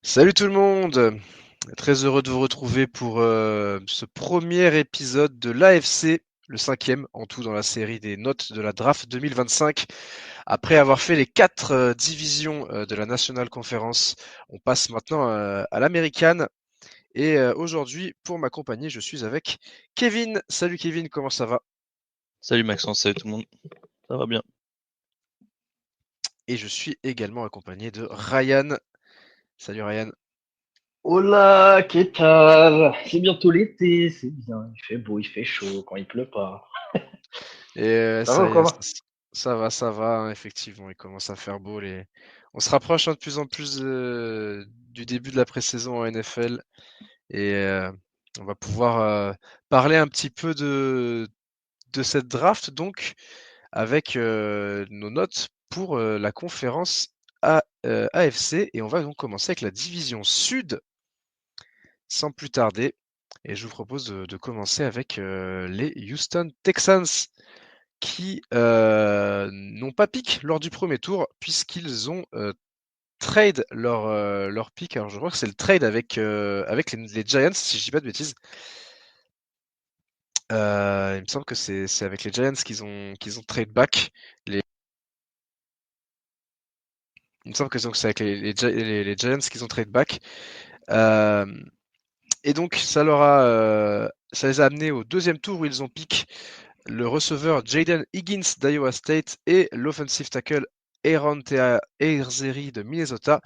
Salut tout le monde! Très heureux de vous retrouver pour ce premier épisode de l'AFC, le cinquième en tout dans la série des notes de la draft 2025. Après avoir fait les quatre divisions de la National Conference, on passe maintenant à l'américaine. Et aujourd'hui, pour m'accompagner, je suis avec Kevin. Salut Kevin, comment ça va? Salut Maxence, salut tout le monde. Ça va bien. Et je suis également accompagné de Ryan. Salut Ryan. Hola, ¿qué tal? C'est bientôt l'été, c'est bien. Il fait beau, il fait chaud quand il pleut pas. Et Ça va ou quoi? ça va, hein, effectivement, il commence à faire beau. On se rapproche de plus en plus du début de la pré-saison en NFL et on va pouvoir parler un petit peu de cette draft donc avec nos notes pour la conférence AFC et on va donc commencer avec la division Sud sans plus tarder. Et je vous propose de commencer avec les Houston Texans qui n'ont pas pick lors du premier tour puisqu'ils ont trade leur pick. Alors je crois que c'est le trade avec les Giants, si je dis pas de bêtises. Il me semble que c'est avec les Giants qu'ils ont trade back. Il me semble que c'est avec les Giants qu'ils ont trade back. Euh, et donc ça les a amenés au deuxième tour où ils ont pick le receveur Jaden Higgins d'Iowa State et l'offensive tackle Aaron Erzeri de Minnesota.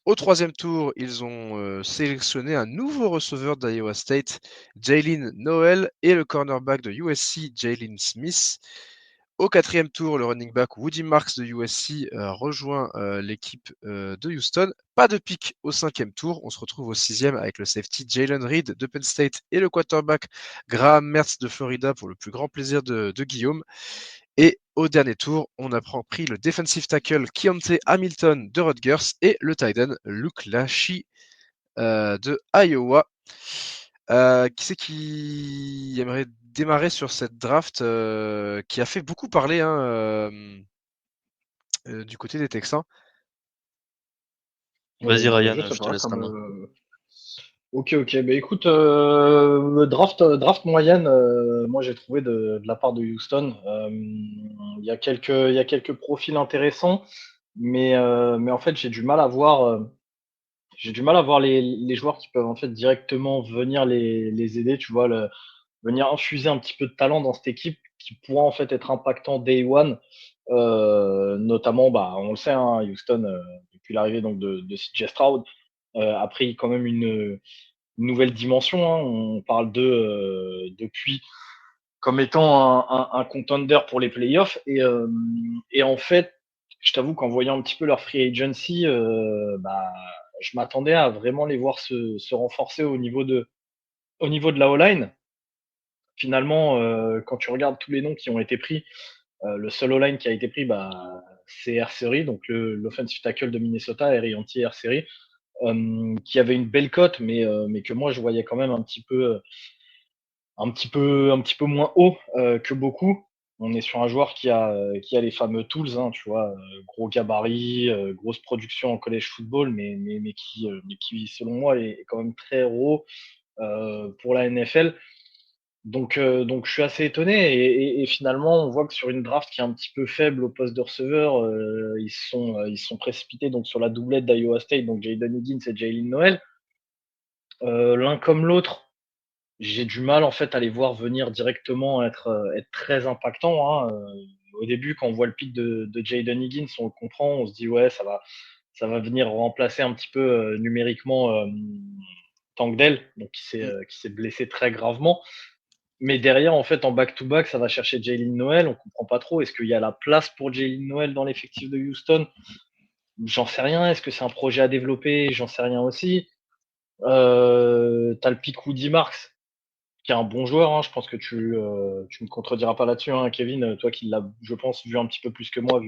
Au troisième tour, ils ont sélectionné un nouveau receveur d'Iowa State, Jalen Noel, et le cornerback de USC, Jalen Smith. Au quatrième tour, le running back Woody Marks de USC rejoint l'équipe de Houston. Pas de pick au cinquième tour. On se retrouve au sixième avec le safety Jalen Reed de Penn State et le quarterback Graham Mertz de Florida pour le plus grand plaisir de Guillaume. Et au dernier tour, on a pris le defensive tackle Keontae Hamilton de Rutgers et le tight end Luke Lachey de Iowa. Qui c'est qui aimerait démarrer sur cette draft qui a fait beaucoup parler hein, du côté des Texans? Vas-y Ryan, Je sais je te pas, laisse la main. Ok, ok. Bah écoute, draft moyenne, moi j'ai trouvé de la part de Houston. Il y a quelques profils intéressants, mais en fait j'ai du mal à voir les joueurs qui peuvent en fait directement venir les aider, tu vois, venir infuser un petit peu de talent dans cette équipe qui pourra en fait être impactant day one. Notamment, bah, on le sait, hein, Houston, depuis l'arrivée donc de CJ Stroud, a pris quand même une nouvelle dimension, hein. On parle depuis comme étant un contender pour les playoffs. Et en fait, je t'avoue qu'en voyant un petit peu leur free agency, bah, je m'attendais à vraiment les voir se renforcer au niveau de la O-line. Finalement, quand tu regardes tous les noms qui ont été pris, le seul O-line qui a été pris, bah, c'est R-Series, donc l'offensive tackle de Minnesota, Erianti R-Series, qui avait une belle cote, mais que moi je voyais quand même un petit peu moins haut que beaucoup. On est sur un joueur qui a les fameux tools, hein, tu vois, gros gabarit, grosse production en college football, mais qui selon moi est quand même très raw pour la NFL. Donc je suis assez étonné et finalement on voit que sur une draft qui est un petit peu faible au poste de receveur, ils sont précipités donc sur la doublette d'Iowa State, donc Jaden Higgins et Jalen Noel. L'un comme l'autre, j'ai du mal en fait à les voir venir directement être très impactants, hein. Au début, quand on voit le pic de Jaden Higgins, on le comprend, on se dit ouais, ça va venir remplacer un petit peu numériquement Tank Dell, donc Mm. qui s'est blessé très gravement. Mais derrière, en fait, en back-to-back, ça va chercher Jalen Noel. On comprend pas trop. Est-ce qu'il y a la place pour Jalen Noel dans l'effectif de Houston? J'en sais rien. Est-ce que c'est un projet à développer? J'en sais rien aussi. T'as le pick Woody Marks, qui est un bon joueur, hein. Je pense que tu me contrediras pas là-dessus, hein, Kevin. Toi qui l'as, je pense, vu un petit peu plus que moi,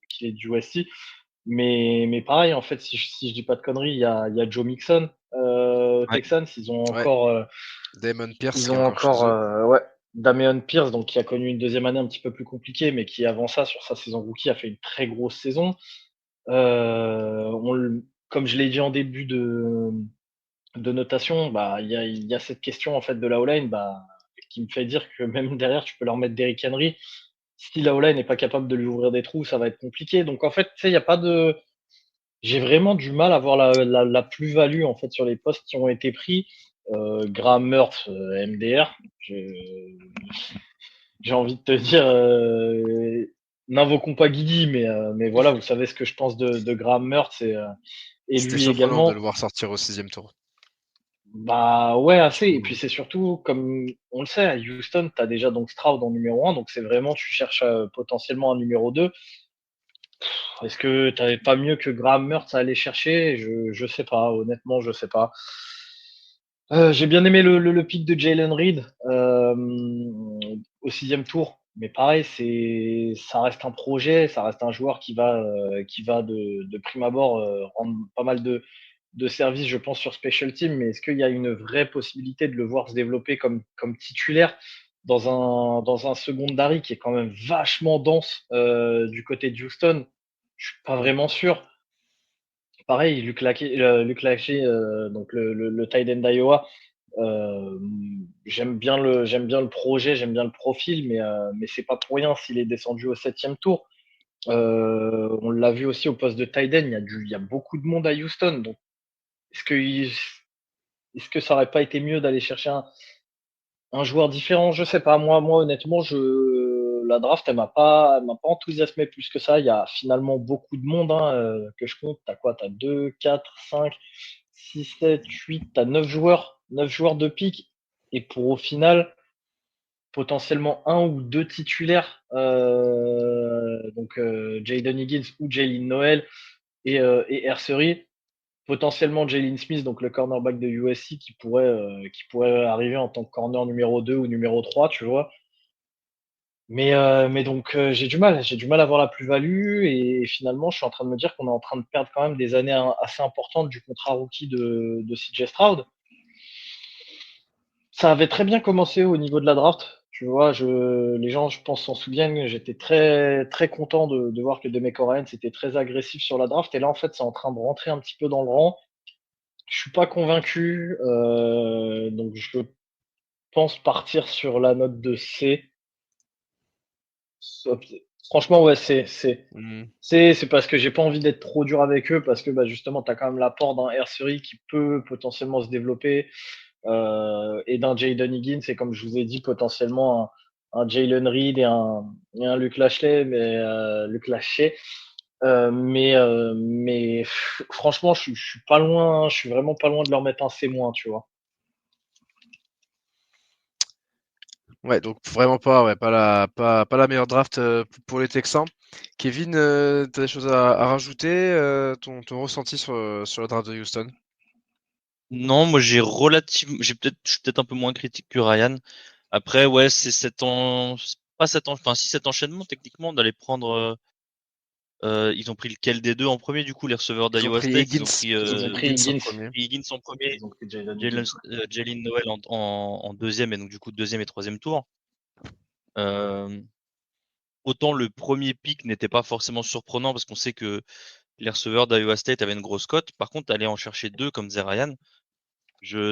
qu'il est du USC. Mais pareil, en fait, si je dis pas de conneries, il y a Joe Mixon, Ouais, Texans. Ouais, Damon Pierce Ils qui est ont encore chez encore, eux. ouais, Dameon Pierce, donc qui a connu une deuxième année un petit peu plus compliquée, mais qui avant ça, sur sa saison rookie, a fait une très grosse saison. On le- comme je l'ai dit en début de notation, bah, il y a cette question en fait de la O-line, bah, qui me fait dire que même derrière, tu peux leur mettre Derrick Henry. Si la O-line n'est pas capable de lui ouvrir des trous, ça va être compliqué. Donc en fait, tu sais, il y a pas de. J'ai vraiment du mal à voir la plus-value en fait sur les postes qui ont été pris. Graham Mertz, MDR. J'ai envie de te dire, n'invoquons pas Guigui, mais voilà, vous savez ce que je pense de Graham Mertz et C'était lui surprenant de également. le voir sortir au 6e tour. Bah ouais, assez. Et puis c'est surtout, comme on le sait, à Houston, tu as déjà donc Stroud en numéro 1, donc c'est vraiment, tu cherches potentiellement un numéro 2. Est-ce que tu n'avais pas mieux que Graham Mertz à aller chercher? Je sais pas, honnêtement, je sais pas. J'ai bien aimé le pick de Jalen Reed au 6e tour, mais pareil, ça reste un projet, ça reste un joueur qui va de prime abord rendre pas mal de services, je pense, sur Special Team, mais est-ce qu'il y a une vraie possibilité de le voir se développer comme titulaire dans un secondary qui est quand même vachement dense du côté de Houston? Je suis pas vraiment sûr. Pareil, Luc Lachey, donc le tight end d'Iowa, euh, j'aime bien le projet, j'aime bien le profil, mais c'est pas pour rien s'il est descendu au 7e tour. On l'a vu aussi au poste de tight end, il y a beaucoup de monde à Houston, donc est-ce que, est-ce que ça aurait pas été mieux d'aller chercher un joueur différent? Je sais pas. Moi, honnêtement, la draft, elle m'a pas enthousiasmé plus que ça. Il y a finalement beaucoup de monde, hein, que je compte. T'as quoi? T'as 2, 4, 5, 6, 7, 8, t'as 9 joueurs de pique. Et pour au final, potentiellement un ou deux titulaires, donc Jaden Higgins ou Jalen Noel et Ersery, potentiellement Jalen Smith, donc le cornerback de USC, qui pourrait arriver en tant que corner numéro 2 ou numéro 3, tu vois. Mais donc j'ai du mal à voir la plus-value et finalement je suis en train de me dire qu'on est en train de perdre quand même des années assez importantes du contrat rookie de CJ Stroud. Ça avait très bien commencé au niveau de la draft. Tu vois, les gens, je pense, s'en souviennent. J'étais très, très content de voir que DeMeco Ryans était très agressif sur la draft. Et là, en fait, c'est en train de rentrer un petit peu dans le rang. Je suis pas convaincu. Donc, je pense partir sur la note de C. Franchement, ouais, Mmh. c'est parce que j'ai pas envie d'être trop dur avec eux parce que bah, justement, tu as quand même l'apport d'un Air qui peut potentiellement se développer. Et d'un Jaden Higgins, et comme je vous ai dit, potentiellement un Jalen Reed et un Luke Lachey, Luke Lachey. Franchement, je suis pas loin, je suis vraiment pas loin de leur mettre un C-, tu vois. Ouais, donc vraiment pas, ouais, pas la meilleure draft pour les Texans. Kevin, tu as des choses à rajouter, ton ressenti sur la draft de Houston? Non, moi je suis peut-être un peu moins critique que Ryan. Après, ouais, c'est pas 7 ans, enfin si cet enchaînement techniquement d'aller prendre, ils ont pris lequel des deux en premier du coup, les receveurs Ils ont d'Iowa pris State, ils ont Higgins, pris Ils ont pris Higgins en Higgins, premier. Higgins en premier, ils ont pris Jalen Higgins. Jalen Noel en deuxième et donc du coup deuxième et troisième tour. Euh, Autant le premier pick n'était pas forcément surprenant parce qu'on sait que les receveurs d'Iowa State avaient une grosse cote. Par contre, aller en chercher deux comme disait Ryan,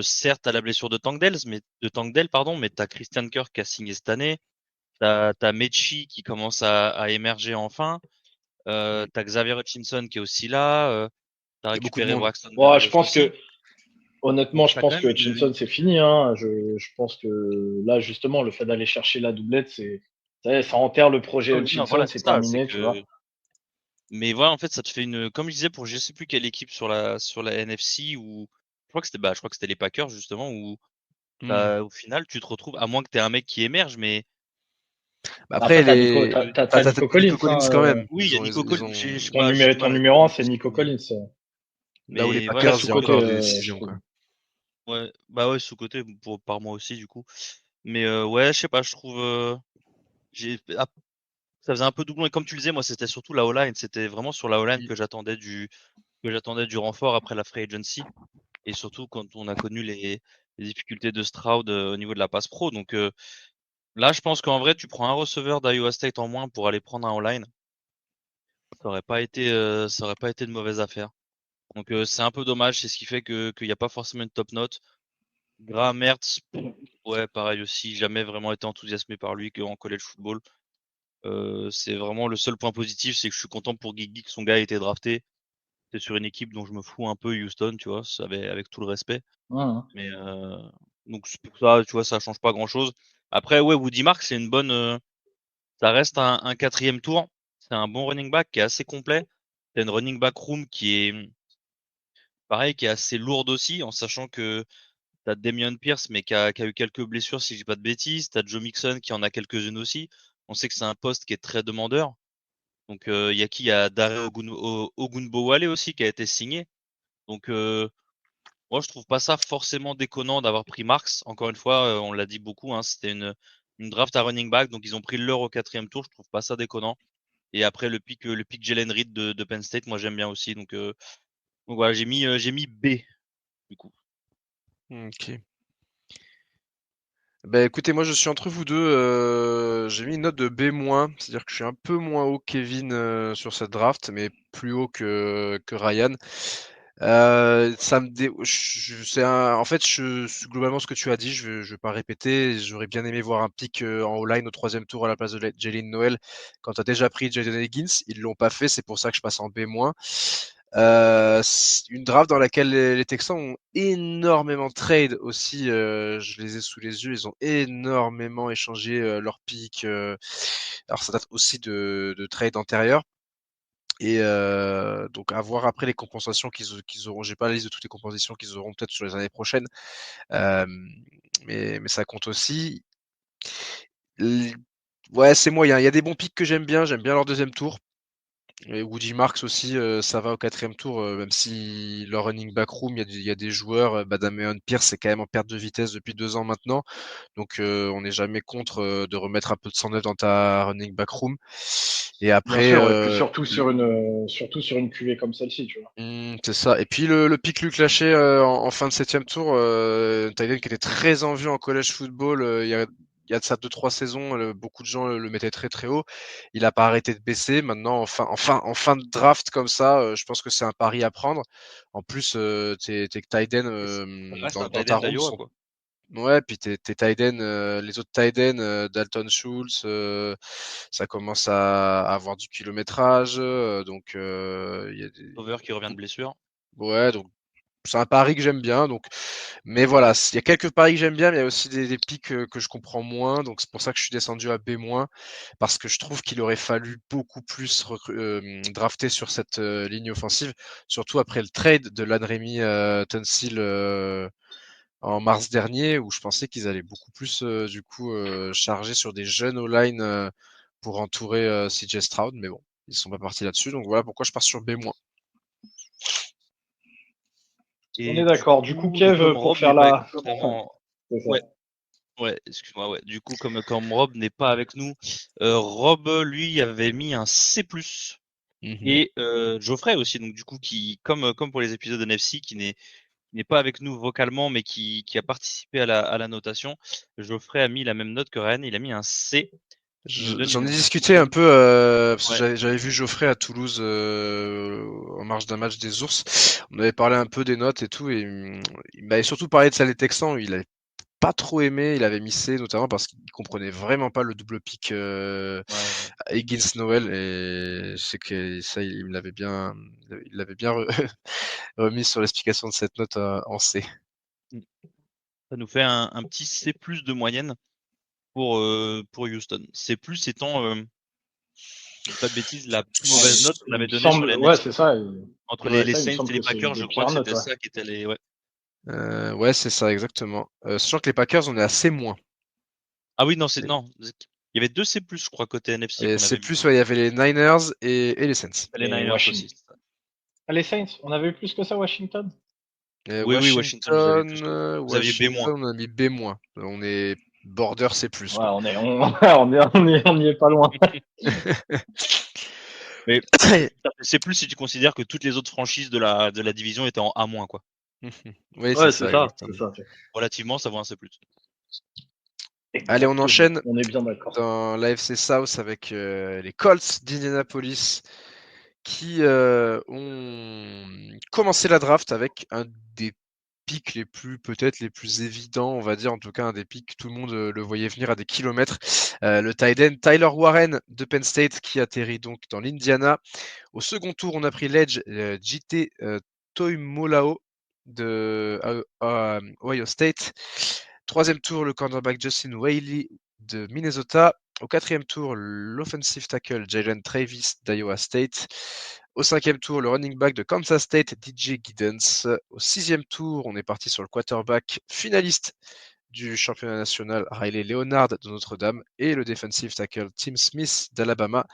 certes, à la blessure de Tankdale, pardon, mais t'as Christian Kirk qui a signé cette année. T'as Mechie qui commence à émerger enfin. T'as Xavier Hutchinson qui est aussi là. T'as Il y a beaucoup de récupéré monde. Braxton Bon, Berrios aussi. honnêtement, Donc je t'as quand pense même que Hutchinson, c'est fini, hein. Je pense que là, justement, le fait d'aller chercher la doublette, ça enterre le projet Non, Hutchinson, voilà, c'est c'est ça. C'est terminé, tu vois. que, mais voilà, en fait, ça te fait comme je disais pour je sais plus quelle équipe sur la NFC ou je crois que c'était les Packers justement où Mmh. au final tu te retrouves à moins que t'aies un mec qui émerge, mais Bah, après Après, les t'as tu Nico Nico Collins, Collins hein, quand même. oui, il y a Nico Ils Collins. ont J'ai du ton mal avec numéro 1, Collins c'est aussi, Nico Collins. là où les mais voilà, Très Packers, il y a sous-coté, encore des je décisions, trouve. quoi. ouais, bah ouais, sous-coté par moi aussi du coup. Mais ouais, je sais pas, je trouve ah, ça faisait un peu doublon et comme tu le disais, moi c'était surtout la O-line, c'était vraiment sur la O-line Mmh. que j'attendais du renfort après la free agency et surtout quand on a connu les difficultés de Stroud au niveau de la passe pro. Donc là, je pense qu'en vrai, tu prends un receveur d'Iowa State en moins pour aller prendre un O-line, ça aurait pas été de mauvaise affaire. Donc c'est un peu dommage, c'est ce qui fait qu'il n'y a pas forcément une top note. Graham Mertz, ouais, pareil aussi, jamais vraiment été enthousiasmé par lui qu'en college football. C'est vraiment le seul point positif, c'est que je suis content pour Guigui que son gars ait été drafté. C'est sur une équipe dont je me fous un peu, Houston, tu vois, avec tout le respect. Mhm. Mais donc c'est pour ça, tu vois, ça change pas grand-chose. Après, ouais, Woody Mark, c'est une bonne. Ça reste un 4e tour. C'est un bon running back qui est assez complet. C'est une running back room qui est pareil, qui est assez lourde aussi, en sachant que t'as Damian Pierce, mais qui a eu quelques blessures, si je dis pas de bêtises. T'as Joe Mixon qui en a quelques-unes aussi. On sait que c'est un poste qui est très demandeur. Donc il y a qui? Il y a Dare Ogunbowale aussi qui a été signé. Donc moi je trouve pas ça forcément déconnant d'avoir pris Marks. Encore une fois, on l'a dit beaucoup, hein, c'était une draft à running back, donc ils ont pris leur au 4e tour. Je trouve pas ça déconnant. Et après le pick Jalen Reed de Penn State, moi j'aime bien aussi. Donc voilà, j'ai mis B du coup. Ok. Bah écoutez, moi je suis entre vous deux. J'ai mis une note de B-, c'est-à-dire que je suis un peu moins haut que Kevin sur cette draft, mais plus haut que Ryan. Ça me dé... c'est en fait, globalement ce que tu as dit, je vais pas répéter. J'aurais bien aimé voir un pick en O-line au 3e tour à la place de Jalen Noel. Quand tu as déjà pris Jaden Higgins, ils l'ont pas fait, c'est pour ça que je passe en B-. Une draft dans laquelle les Texans ont énormément trade aussi. Je les ai sous les yeux. Ils ont énormément échangé leurs picks. Alors ça date aussi de trades antérieurs. Et donc à voir après les compensations qu'ils auront. J'ai pas la liste de toutes les compensations qu'ils auront peut-être sur les années prochaines. Euh, mais ça compte aussi. Ouais, c'est moyen. Il y a des bons picks que j'aime bien. J'aime bien leur 2e tour. Et Woody Marks aussi, ça va au 4e tour, même si leur running back room, il y a des joueurs, Damian Pierce, c'est quand même en perte de vitesse depuis 2 ans maintenant. Donc on n'est jamais contre de remettre un peu de sang neuf dans ta running back room. Et Bien après, sûr, et puis surtout sur une cuvée comme celle-ci, tu vois. c'est ça. Et puis le pic Luc Lachey en fin de 7e tour, tight end qui était très en vue en college football il y a de ça 2-3 saisons, beaucoup de gens le mettaient très très haut. Il a pas arrêté de baisser. Maintenant, en fin de draft comme ça, je pense que c'est un pari à prendre. En plus, tes tight end Ça reste un dans tight ta end room d'Iowa, sont quoi. ouais, puis tes tight end, les autres tight end, Dalton Schultz, ça commence à avoir du kilométrage, donc il y a des Over qui revient de blessure. ouais, donc c'est un pari que j'aime bien. Donc, mais voilà, il y a quelques paris que j'aime bien, mais il y a aussi des pics que je comprends moins. Donc c'est pour ça que je suis descendu à B-, parce que je trouve qu'il aurait fallu beaucoup plus drafter sur cette ligne offensive, surtout après le trade de Landry Tunsil en mars dernier, où je pensais qu'ils allaient beaucoup plus du coup charger sur des jeunes O-line pour entourer CJ Stroud, mais bon, ils sont pas partis là-dessus. Donc voilà pourquoi je pars sur B-. On Et est du d'accord. Du coup, coup, donc Kev, comme pour Rob faire n'est pas la. avec nous, clairement. C'est ça. Ouais, ouais, excuse-moi, ouais. Du coup, comme Rob n'est pas avec nous, Rob, lui, avait mis un C+. Mhm. Et Geoffrey aussi, donc du coup, qui, comme pour les épisodes NFC, qui n'est pas avec nous vocalement, mais qui a participé à la notation. Geoffrey a mis la même note que Ryan, il a mis un C, ce qui nous donne J'en ai une discuté un moyenne. peu parce que Ouais, j'avais vu Geoffrey à Toulouse en marge d'un match des Ours. On avait parlé un peu des notes et tout, et il m'avait surtout parlé de ça les Texans. Il avait pas trop aimé, il avait mis C notamment parce qu'il comprenait vraiment pas le double pick ouais, ouais. Higgins Noel, et je sais que ça il l'avait bien remis sur l'explication de cette note en C. Mm. Ça nous fait un petit C+ de moyenne pour Houston. C+ étant, si je dis pas de bêtises, la plus Ah, mauvaise note qu'on il avait me donnée sur semble, les ouais, NFC. c'est ça. Entre Ouais, les ça, il me Saints semble et les que c'est une Packers, je des crois pires que notes, c'était ouais. ça qui était les. Ouais. Ouais, c'est ça exactement. Sachant que les Packers on est assez moins. Ah oui, non, non. Il y avait deux C+, je crois, côté NFC Et qu'on c'est avait vu. plus, ouais, il y avait les Niners et les Saints. Les Et Niners aussi. Washington. Ah, les Saints, on avait eu plus que ça, Washington? Et Oui, oui, Washington, vous avez plus que ça. Vous aviez B-. Washington, on a mis B-. On est border C+, Ouais, quoi. on y est pas loin. Mais C+, si tu considères que toutes les autres franchises de la division étaient en A-, quoi. Oui, c'est Ouais, c'est ça, ça, c'est exactement. ça. Relativement, ça vaut un C+. Allez, on Exactement. enchaîne On est bien d'accord. dans l'AFC South avec les Colts d'Indianapolis qui ont commencé la draft avec un des picks peut-être les plus évidents, on va dire, en tout cas un des picks, tout le monde le voyait venir à des kilomètres. Le tight end Tyler Warren de Penn State qui atterrit donc dans l'Indiana. Au second tour, on a pris l'edge JT Toimolao de Ohio State. Troisième tour, le cornerback Justin Whaley de Minnesota. Au quatrième tour, l'offensive tackle Jalen Travis d'Iowa State. Au cinquième tour, le running back de Kansas State, DJ Giddens. Au sixième tour, on est parti sur le quarterback finaliste du championnat national, Riley Leonard de Notre-Dame, et le defensive tackle Tim Smith d'Alabama.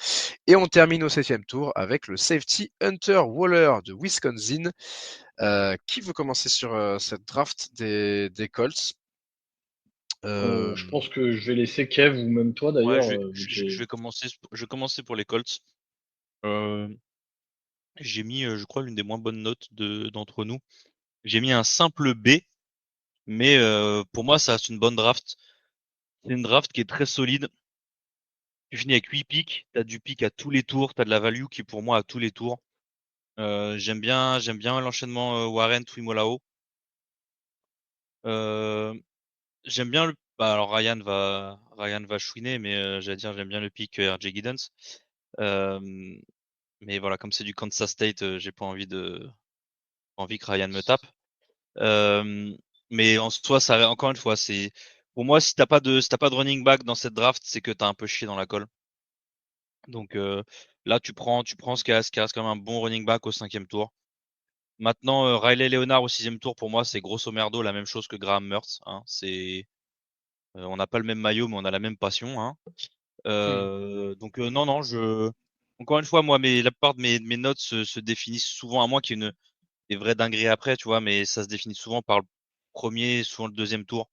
Et on termine au septième tour avec le safety Hunter Waller de Wisconsin. Qui veut commencer sur cette draft des Colts? Je pense que je vais laisser Kev ou même toi Ouais, d'ailleurs. je vais commencer pour les Colts. J'ai mis, je crois, l'une des moins bonnes notes d'entre nous. J'ai mis un simple B, mais pour moi, ça reste une bonne draft. C'est une draft qui est très solide. Tu finis avec 8 picks, t'as du pick à tous les tours, t'as de la value qui pour moi à tous les tours. J'aime bien l'enchaînement Warren Twimolao. J'aime bien alors Ryan va chouiner, mais j'allais dire j'aime bien le pick RJ Giddens. Mais voilà, comme c'est du Kansas State, j'ai pas envie que Ryan me tape. Mais en soi, ça encore une fois, c'est pour moi si t'as pas de running back dans cette draft, c'est que t'as un peu chié dans la colle. Donc là, tu prends ce qui reste quand même un bon running back au 5e tour. Maintenant, Riley Leonard au 6e tour, pour moi, c'est grosso merdo la même chose que Graham Mertz. Hein. On n'a pas le même maillot, mais on a la même passion. Hein. Donc non, encore une fois, moi, la plupart de mes notes se définissent souvent, à moins qu'il y ait des vraies dingueries après, tu vois, mais ça se définit souvent par le premier, souvent le 2e tour.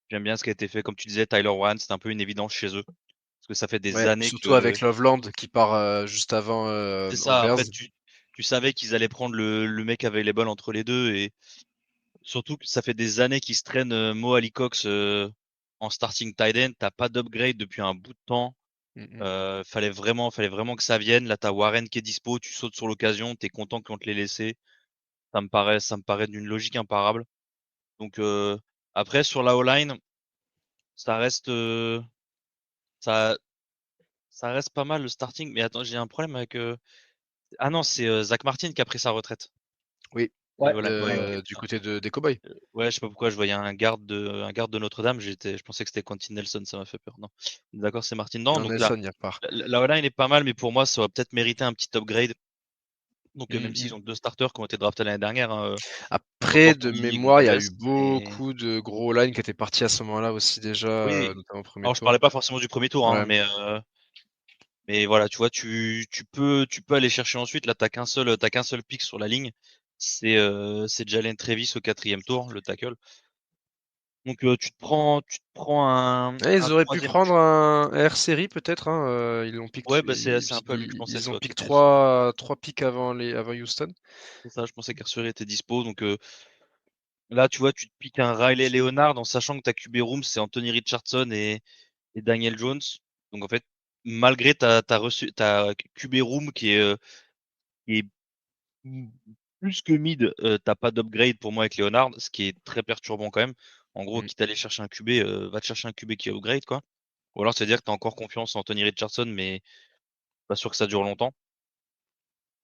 J'aime bien ce qui a été fait. Comme tu disais, Tyler Warren, c'est un peu une évidence chez eux. Parce que ça fait des Ouais, années surtout que avec Loveland qui part juste avant c'est ça. En Bears. fait, tu savais qu'ils allaient prendre le mec available entre les deux et surtout que ça fait des années qu'ils se traînent Mo Alie-Cox en starting tight end. T'as pas d'upgrade depuis un bout de temps. Fallait vraiment que ça vienne. Là, t'as Warren qui est dispo, tu sautes sur l'occasion, t'es content qu'on te l'ait laissé. Ça me paraît d'une logique imparable. Donc après sur la O-line, ça reste ça ça reste pas mal le starting. Mais attends, j'ai un problème avec ah non, c'est Zach Martin qui a pris sa retraite. Oui, Ouais, Ouais, ok, du putain. côté des Cowboys. Ouais, je sais pas pourquoi je voyais un garde de Notre-Dame. Je pensais que c'était Quentin Nelson, ça m'a fait peur. Non, d'accord, c'est Martin. Non, Non, donc là, Nelson y repart. la O-line est pas mal, mais pour moi, ça aurait peut-être mérité un petit upgrade. Donc même s'ils ont 2 starters qui ont été draftés l'année dernière, hein, Après, Content de Lee mémoire, il y a Gonzalez. eu Et beaucoup de gros line qui étaient partis à ce moment-là aussi déjà, oui, notamment au premier alors je tour. parlais pas forcément du premier tour, hein, Ouais. mais voilà, tu vois, tu peux aller chercher ensuite. Là, t'as qu'un seul pick sur la ligne. C'est Jalen Travis au 4e tour, le tackle. Donc tu te prends un Ils auraient pu troisième. prendre un R série peut-être. Hein, Ouais, bah c'est un peu à lui que je pensais, tu ils ont vois, pick qui était. trois picks avant Houston. C'est ça, je pensais qu'Arthur était dispo. Donc là, tu vois, tu te piques un Riley Leonard en sachant que ta QB room, c'est Anthony Richardson et Daniel Jones. Donc en fait, malgré ta QB room qui est plus que mid, t'as pas d'upgrade pour moi avec Leonard, ce qui est très perturbant quand même. En gros, Mm. quitte à aller chercher un QB, va te chercher un QB qui upgrade, quoi. Ou alors, c'est-à-dire que t'as encore confiance en Anthony Richardson, mais pas sûr que ça dure longtemps.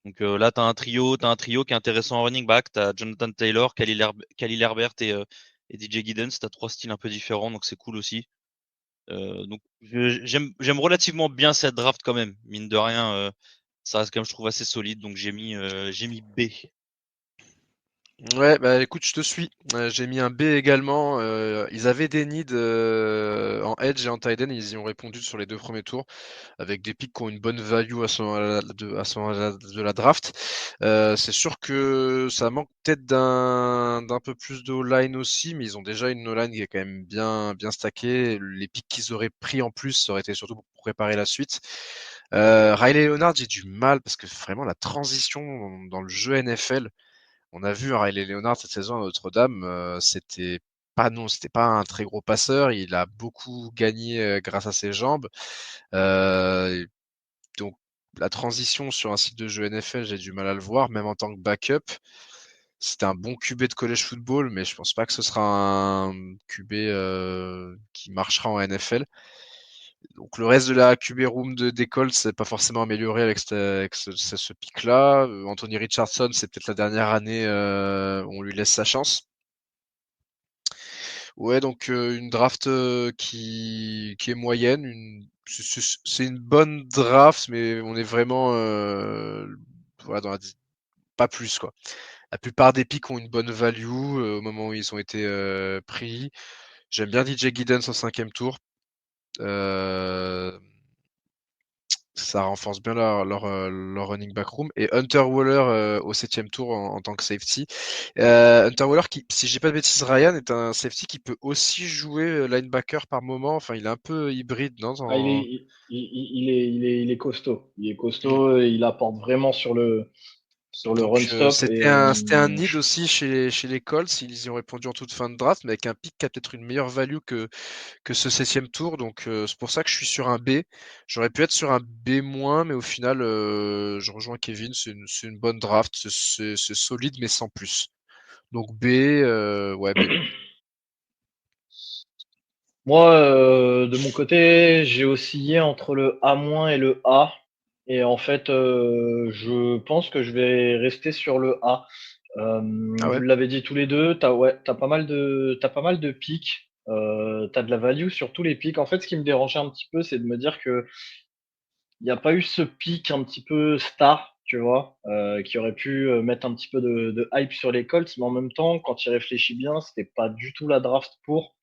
Donc là, t'as un trio qui est intéressant en running back. T'as Jonathan Taylor, Khalil Herbert et DJ Giddens. T'as 3 styles un peu différents, donc c'est cool aussi. Donc j'aime relativement bien cette draft quand même. Mine de rien, ça reste quand même, je trouve, assez solide. Donc j'ai mis B. Ouais, bah écoute, je te suis. J'ai mis un B également. Ils avaient des needs en edge et en tight end. Ils y ont répondu sur les deux premiers tours avec des picks qui ont une bonne value à ce moment-là de la draft. C'est sûr que ça manque peut-être d'un peu plus de line aussi, mais ils ont déjà une line qui est quand même bien stackée. Les picks qu'ils auraient pris en plus, ça aurait été surtout pour préparer la suite. Riley Leonard, j'ai du mal parce que vraiment la transition dans le jeu NFL, on a vu Riley Leonard cette saison à Notre-Dame, c'était pas un très gros passeur. Il a beaucoup gagné grâce à ses jambes. Donc la transition sur un site de jeu NFL, j'ai du mal à le voir, même en tant que backup. C'était un bon QB de college football, mais je pense pas que ce sera un QB qui marchera en NFL. Donc le reste de la QB room des Colts, c'est pas forcément amélioré avec ce pic-là. Anthony Richardson, c'est peut-être la dernière année où on lui laisse sa chance. Ouais, donc une draft qui est moyenne. C'est une bonne draft, mais on est vraiment voilà, pas plus, quoi. La plupart des picks ont une bonne value au moment où ils ont été pris. J'aime bien DJ Giddens au 5e tour. Ça renforce bien leur running back room. Et Hunter Waller au 7e tour en tant que safety. Hunter Waller, qui, si j'ai pas de bêtises, Ryan, est un safety qui peut aussi jouer linebacker par moment. Enfin, il est un peu hybride, non? Ah, il est costaud. Il est costaud, et il apporte vraiment sur le run Donc stop. Et c'était un need aussi chez les Colts. Ils y ont répondu en toute fin de draft, mais avec un pick qui a peut-être une meilleure value que ce 7e tour. Donc c'est pour ça que je suis sur un B. J'aurais pu être sur un B-, mais au final, je rejoins Kevin. C'est une bonne draft. C'est solide, mais sans plus. Donc B, ouais, B. moi, de mon côté, j'ai oscillé entre le A- et le A. Et en fait, je pense que je vais rester sur le A. Ah ouais? Vous l'avez dit tous les deux, t'as pas mal de pics. T'as de la value sur tous les pics. En fait, ce qui me dérangeait un petit peu, c'est de me dire que il n'y a pas eu ce pic un petit peu star, tu vois, qui aurait pu mettre un petit peu de hype sur les Colts, mais en même temps, quand il réfléchit bien, c'était pas du tout la draft pour.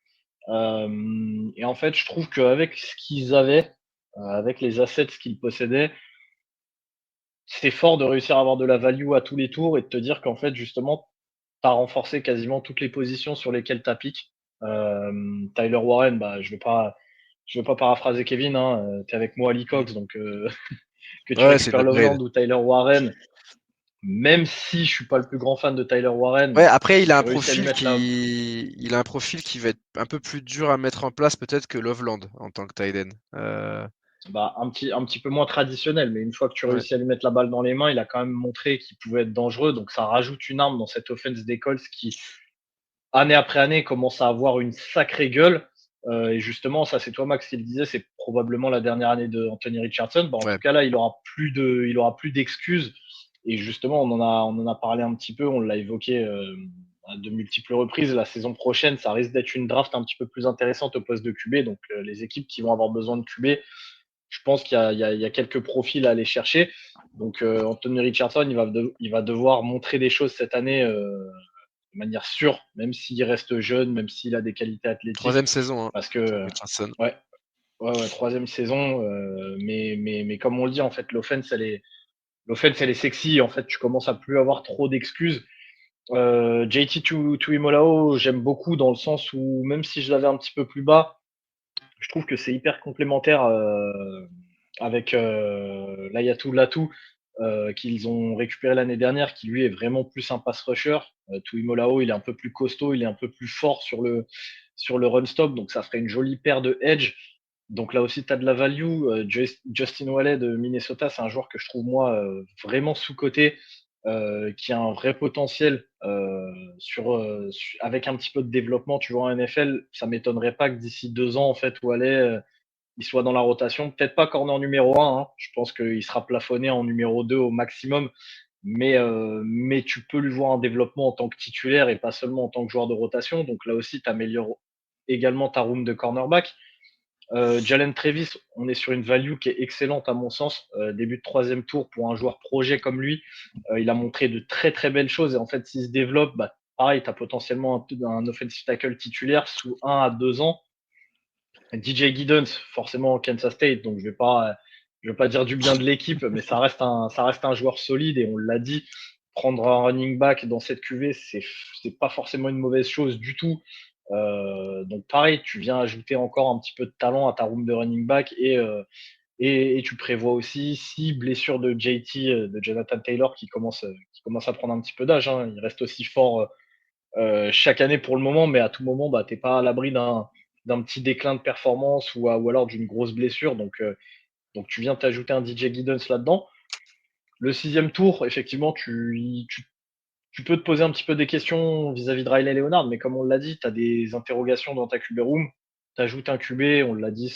Et en fait, je trouve qu'avec ce qu'ils avaient, avec les assets qu'ils possédaient, c'était fort de réussir à avoir de la value à tous les tours et de te dire qu'en fait, justement, tu as renforcé quasiment toutes les positions sur lesquelles tu as piqué. Tyler Warren, bah, je vais pas paraphraser Kevin, hein, tu es avec moi à Mm. Cox, donc que tu Ouais, c'est une récupères upgrade. Loveland ou Tyler Warren, même si je suis pas le plus grand fan de Tyler Warren, Ouais, après, si tu réussis à lui mettre la, il a un profil qui va être un peu plus dur à mettre en place peut-être que Loveland en tant que tight end. bah, un petit peu moins traditionnel, mais une fois que tu Ouais. réussis à lui mettre la balle dans les mains, il a quand même montré qu'il pouvait être dangereux. Donc ça rajoute une arme dans cette offense des Colts qui, année après année, commence à avoir une sacrée gueule. Et justement, ça c'est toi Max qui le disait, c'est probablement la dernière année de Anthony Richardson. Bah, en Ouais. tout cas là, il aura plus d'excuses. Et justement, on en a parlé un petit peu, on l'a évoqué à de multiples reprises. La saison prochaine, ça risque d'être une draft un petit peu plus intéressante au poste de QB. Donc les équipes qui vont avoir besoin de QB, je pense il y a quelques profils à aller chercher. Donc Anthony Richardson, il va devoir montrer des choses cette année de manière sûre, même s'il reste jeune, même s'il a des qualités athlétiques. 3e saison hein, Parce pour que, Richardson. ouais, troisième saison. Mais comme on le dit, en fait, l'offense, elle est sexy. En fait, tu commences à plus avoir trop d'excuses. JT Tuimolao, j'aime beaucoup dans le sens où même si je l'avais un petit peu plus bas, je trouve que c'est hyper complémentaire avec l'Ayatou Latou qu'ils ont récupéré l'année dernière, qui lui est vraiment plus un pass rusher. Tuimolao, il est un peu plus costaud, il est un peu plus fort sur le run stop, donc ça ferait une jolie paire de edge. Donc là aussi, tu as de la value. Justin Wallet de Minnesota, c'est un joueur que je trouve moi vraiment sous-coté, qui a un vrai potentiel avec un petit peu de développement. Tu vois, en NFL, ça m'étonnerait pas que d'ici 2 ans, en fait, Wallet il soit dans la rotation. Peut-être pas corner numéro 1, hein. Je pense qu'il sera plafonné en numéro 2 au maximum. Mais tu peux lui voir un développement en tant que titulaire et pas seulement en tant que joueur de rotation. Donc là aussi, tu améliores également ta room de cornerback. Jalen Trevis, on est sur une value qui est excellente à mon sens. Début de troisième tour pour un joueur projet comme lui. Il a montré de très très belles choses et en fait, s'il se développe, bah, pareil, tu as potentiellement un offensive tackle titulaire sous 1 à 2 ans. DJ Giddens, forcément Kansas State, donc je vais pas dire du bien de l'équipe, mais ça reste un joueur solide et on l'a dit, prendre un running back dans cette QV, c'est pas forcément une mauvaise chose du tout. Donc pareil, tu viens ajouter encore un petit peu de talent à ta room de running back et tu prévois aussi si blessure de JT, de Jonathan Taylor qui commence à prendre un petit peu d'âge, hein, il reste aussi fort chaque année pour le moment, mais à tout moment, bah, t'es pas à l'abri d'un petit déclin de performance ou alors d'une grosse blessure. Donc, Donc tu viens t'ajouter un DJ Giddens là-dedans. Le 6e tour, effectivement, tu peux te poser un petit peu des questions vis-à-vis de Riley Leonard, mais comme on l'a dit, tu as des interrogations dans ta QB room. Tu ajoutes un QB, on l'a dit,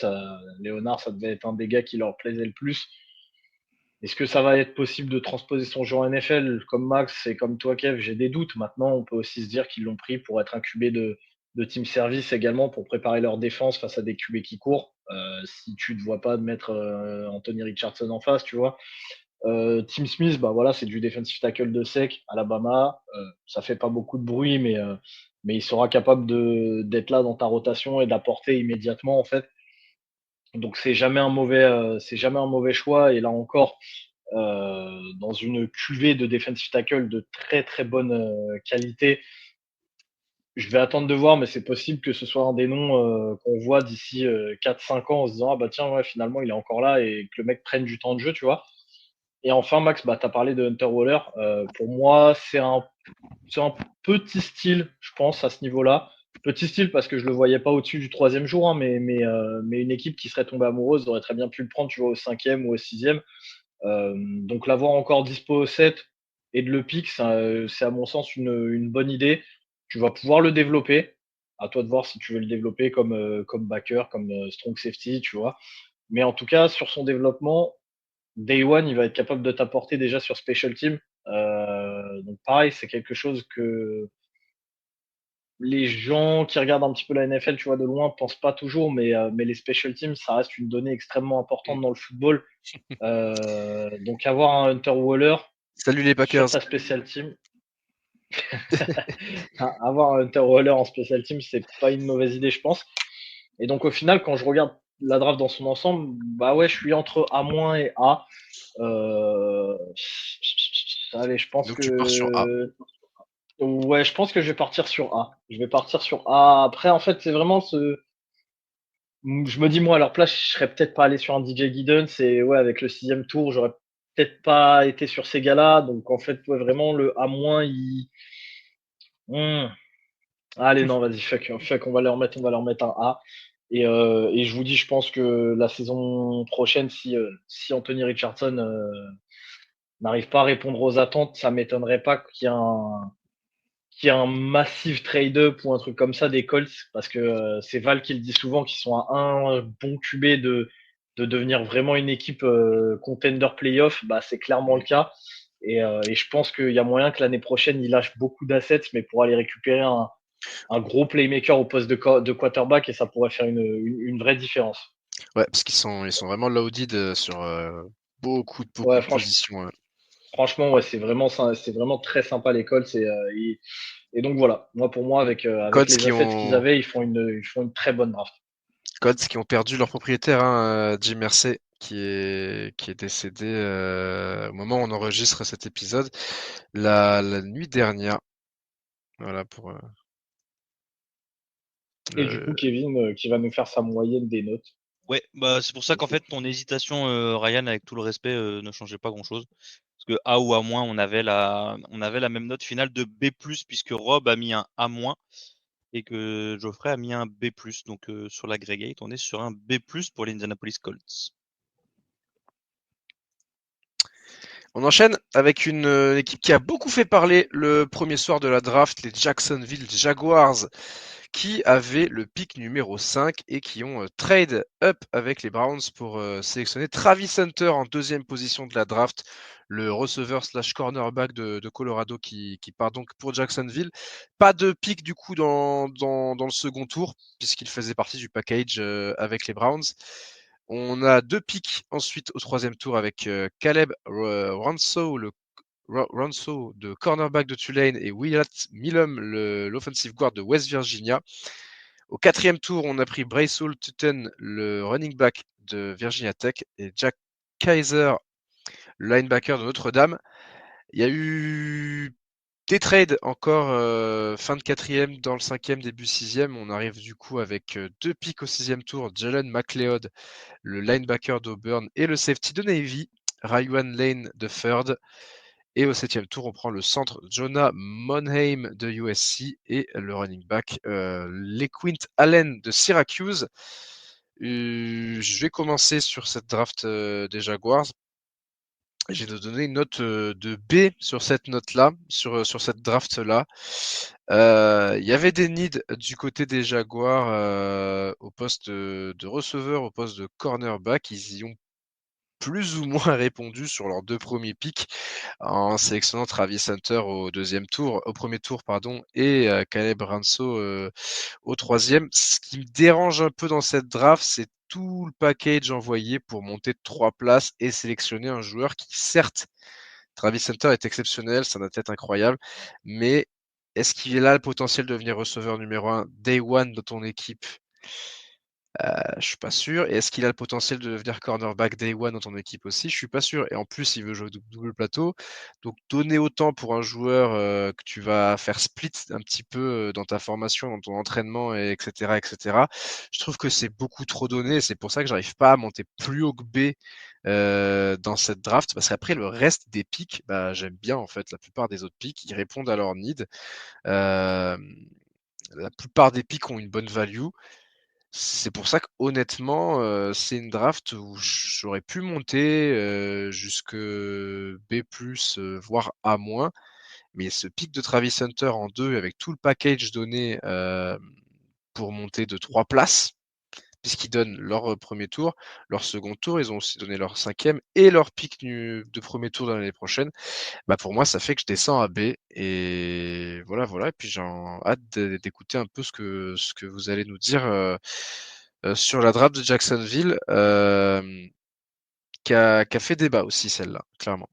Leonard, ça devait être un des gars qui leur plaisait le plus. Est-ce que ça va être possible de transposer son jeu en NFL comme Max et comme toi, Kev? J'ai des doutes. Maintenant, on peut aussi se dire qu'ils l'ont pris pour être un QB de team service également, pour préparer leur défense face à des QB qui courent. Si tu ne te vois pas de mettre Anthony Richardson en face, tu vois. Tim Smith, bah voilà, c'est du defensive tackle de sec, Alabama. Ça fait pas beaucoup de bruit, mais il sera capable d'être là dans ta rotation et d'apporter immédiatement en fait. Donc c'est jamais un mauvais choix. Et là encore, dans une cuvée de defensive tackle de très très bonne qualité, je vais attendre de voir, mais c'est possible que ce soit un des noms qu'on voit d'ici 4-5 ans en se disant ah bah tiens ouais finalement il est encore là et que le mec prenne du temps de jeu, tu vois. Et enfin, Max, bah, tu as parlé de Hunter Waller. Pour moi, c'est un petit style, je pense, à ce niveau-là. Petit style parce que je le voyais pas au-dessus du 3e jour, hein, mais une équipe qui serait tombée amoureuse aurait très bien pu le prendre, tu vois, au 5e ou au 6e. Donc l'avoir encore dispo au 7 et de le pick, c'est à mon sens une bonne idée. Tu vas pouvoir le développer. À toi de voir si tu veux le développer comme backer, comme strong safety, tu vois. Mais en tout cas, sur son développement, Day One, il va être capable de t'apporter déjà sur Special Team. Donc pareil, c'est quelque chose que les gens qui regardent un petit peu la NFL, tu vois, de loin, pensent pas toujours, mais les Special Teams, ça reste une donnée extrêmement importante dans le football. Donc avoir un Hunter Waller Salut les sur Packers. ta Special Team, avoir un Hunter Waller en Special Team, c'est pas une mauvaise idée, je pense. Et donc au final, quand je regarde la draft dans son ensemble, bah ouais, je suis entre A- et A. Euh, Allez, je pense Donc tu pars sur A. que ouais, je pense que je vais partir sur A. Je vais partir sur A. Après, en fait, c'est vraiment ce. Je me dis moi à leur place, je serais peut-être pas allé sur un DJ Giddens et ouais, avec le 6e tour, j'aurais peut-être pas été sur ces gars-là. Donc en fait, ouais, vraiment le A-, il. Hmm. Allez, non, vas-y, fuck, on va leur mettre un A. Et je vous dis, je pense que la saison prochaine, si Anthony Richardson n'arrive pas à répondre aux attentes, ça m'étonnerait pas qu'il y ait un massif trade-up ou un truc comme ça des Colts, parce que c'est Val qui le dit souvent, qu'ils sont à un bon QB de devenir vraiment une équipe contender playoff. Bah, c'est clairement le cas. Et je pense qu'il y a moyen que l'année prochaine, il lâche beaucoup d'assets, mais pour aller récupérer un gros playmaker au poste de quarterback, et ça pourrait faire une vraie différence. Ouais, parce ils sont vraiment loaded sur beaucoup Ouais, de positions. franchement, ouais, c'est vraiment très sympa l'école. Et donc voilà, pour moi, avec Colts les assets qu'ils avaient, ils font une très bonne draft. qui ont perdu leur propriétaire, hein, Jim Mersey, qui est décédé au moment où on enregistre cet épisode, la nuit dernière. Voilà pour Et du coup, le... Kevin, qui va nous faire sa moyenne des notes. Ouais, bah c'est pour ça qu'en fait ton hésitation, Ryan, avec tout le respect, ne changeait pas grand-chose. Parce que A ou A-, on avait la même note finale de B+, puisque Rob a mis un A-, et que Geoffrey a mis un B+. Donc sur l'aggregate, on est sur un B+ pour l'Indianapolis Colts. On enchaîne avec une équipe qui a beaucoup fait parler le premier soir de la draft, les Jacksonville Jaguars, qui avaient le pick numéro 5 et qui ont trade up avec les Browns pour sélectionner Travis Hunter en 2e position de la draft, le receveur slash cornerback de Colorado qui part donc pour Jacksonville. Pas de pick du coup dans le second tour, puisqu'il faisait partie du package avec les Browns. On a 2 picks ensuite au 3e tour avec Caleb Ranshaw, Ranshaw de cornerback de Tulane, et Wyatt Milum, l'offensive guard de West Virginia. Au 4e tour, on a pris Bryce Hall Tutton, le running back de Virginia Tech, et Jack Kaiser, le linebacker de Notre-Dame. Il y a eu des trades encore fin de 4e, dans le 5e, début 6e. On arrive du coup avec 2 picks au 6e tour, Jalen McLeod, le linebacker d'Auburn, et le safety de Navy, Ryan Lane de Third. Et au 7e tour, on prend le centre Jonah Monheim de USC et le running back LeQuint Allen de Syracuse. Je vais commencer sur cette draft des Jaguars. J'ai donné une note de B sur cette note-là, sur cette draft-là. Il y avait des needs du côté des Jaguars au poste de receveur, au poste de cornerback. Ils y ont plus ou moins répondu sur leurs 2 premiers picks en sélectionnant Travis Hunter au premier tour pardon, et Caleb Ransau au 3e. Ce qui me dérange un peu dans cette draft, c'est tout le package envoyé pour monter de 3 places et sélectionner un joueur qui, certes, Travis Hunter est exceptionnel, c'est un athlète incroyable, mais est-ce qu'il a le potentiel de devenir receveur numéro 1 day one de ton équipe? Je suis pas sûr. Et est-ce qu'il a le potentiel de devenir cornerback day one dans ton équipe aussi? Je suis pas sûr. Et en plus, il veut jouer double plateau. Donc, donner autant pour un joueur que tu vas faire split un petit peu dans ta formation, dans ton entraînement, et etc., etc. Je trouve que c'est beaucoup trop donné. C'est pour ça que j'arrive pas à monter plus haut que B dans cette draft. Parce qu'après, le reste des picks, bah, j'aime bien en fait. La plupart des autres picks, ils répondent à leur need. La plupart des picks ont une bonne value. C'est pour ça qu'honnêtement, c'est une draft où j'aurais pu monter, jusque B+, voire A-, mais ce pic de Travis Hunter en 2 avec tout le package donné, pour monter de 3 places, puisqu'ils donnent leur, 1er tour, leur second tour, ils ont aussi donné leur 5e et leur pic de 1er tour de l'année prochaine. Bah, pour moi, ça fait que je descends à B et voilà et puis j'ai hâte d'écouter un peu ce que vous allez nous dire, sur la draft de Jacksonville, qui a fait débat aussi celle-là, clairement.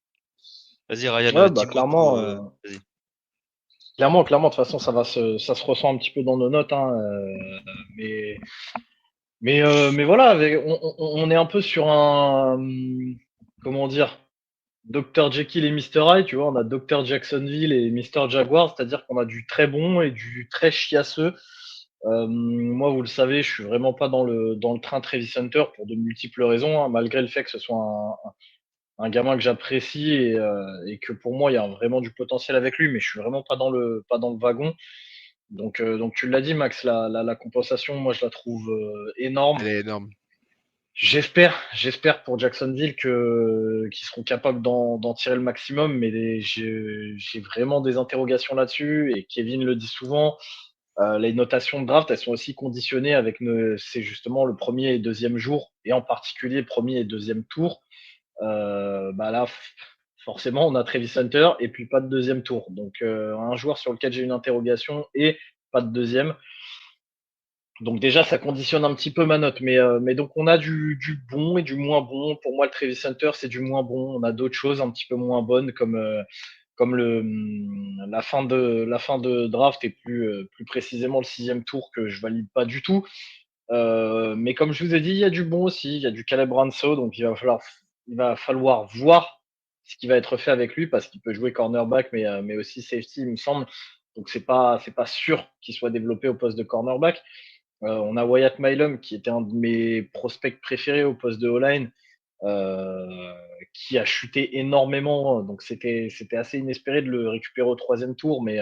Vas-y, Ryan, Ouais, bah dis-moi tout. Vas-y. clairement, de toute façon, ça se ressent un petit peu dans nos notes, hein, mais, mais voilà, on est un peu sur un, comment dire, Dr Jekyll et Mr Hyde, tu vois, on a Dr Jacksonville et Mr Jaguar, c'est-à-dire qu'on a du très bon et du très chiasseux. Moi, vous le savez, je suis vraiment pas dans le train Travis Hunter pour de multiples raisons, hein, malgré le fait que ce soit un gamin que j'apprécie et que pour moi il y a vraiment du potentiel avec lui, mais je suis vraiment pas dans le wagon. Donc tu l'as dit, Max, la compensation, moi je la trouve énorme. Elle est énorme. J'espère pour Jacksonville qu'ils seront capables d'en tirer le maximum, mais j'ai vraiment des interrogations là-dessus. Et Kevin le dit souvent, les notations de draft, elles sont aussi conditionnées avec c'est justement le premier et deuxième jour, et en particulier premier et deuxième tour. Bah là, forcément, on a Travis Hunter et puis pas de deuxième tour. Donc un joueur sur lequel j'ai une interrogation et pas de deuxième. Donc déjà, ça conditionne un petit peu ma note. Mais donc, on a du bon et du moins bon. Pour moi, le Travis Hunter, c'est du moins bon. On a d'autres choses un petit peu moins bonnes, comme la fin de draft et plus précisément le 6e tour que je valide pas du tout. Mais comme je vous ai dit, il y a du bon aussi. Il y a du Caleb Ransau, donc il va falloir voir ce qui va être fait avec lui parce qu'il peut jouer cornerback, mais aussi safety, il me semble. Donc c'est pas sûr qu'il soit développé au poste de cornerback. On a Wyatt Milum, qui était un de mes prospects préférés au poste de O-line, euh, qui a chuté énormément. Donc c'était assez inespéré de le récupérer au 3e tour, mais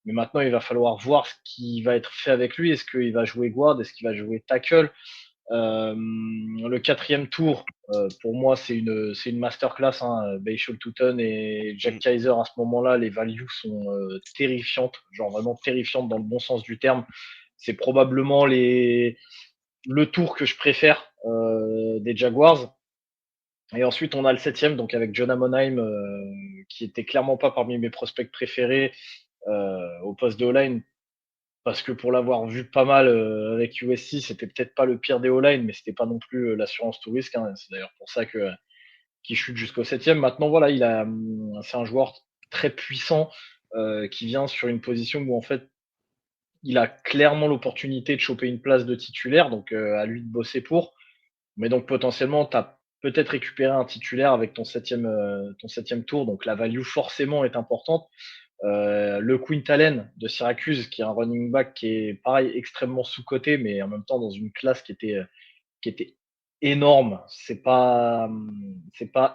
maintenant il va falloir voir ce qui va être fait avec lui. Est-ce qu'il va jouer guard? Est-ce qu'il va jouer tackle? Le 4e tour, pour moi, c'est une masterclass, hein. Bayshul Tutton et Jack Kaiser, à ce moment-là, les values sont terrifiantes, genre vraiment terrifiantes dans le bon sens du terme. C'est probablement le tour que je préfère des Jaguars. Et ensuite, on a le 7e, donc avec Jonah Monheim, qui était clairement pas parmi mes prospects préférés au poste de O-line, parce que pour l'avoir vu pas mal avec USC, c'était peut-être pas le pire des O-line, mais c'était pas non plus l'assurance tout risque, hein. C'est d'ailleurs pour ça qu'il chute jusqu'au 7e. Maintenant, voilà, c'est un joueur très puissant qui vient sur une position où en fait il a clairement l'opportunité de choper une place de titulaire, donc à lui de bosser pour. Mais donc potentiellement, tu as peut-être récupéré un titulaire avec ton septième tour, donc la value forcément est importante. Le Quintalen de Syracuse, qui est un running back qui est pareil extrêmement sous-coté, mais en même temps dans une classe qui était énorme. C'est pas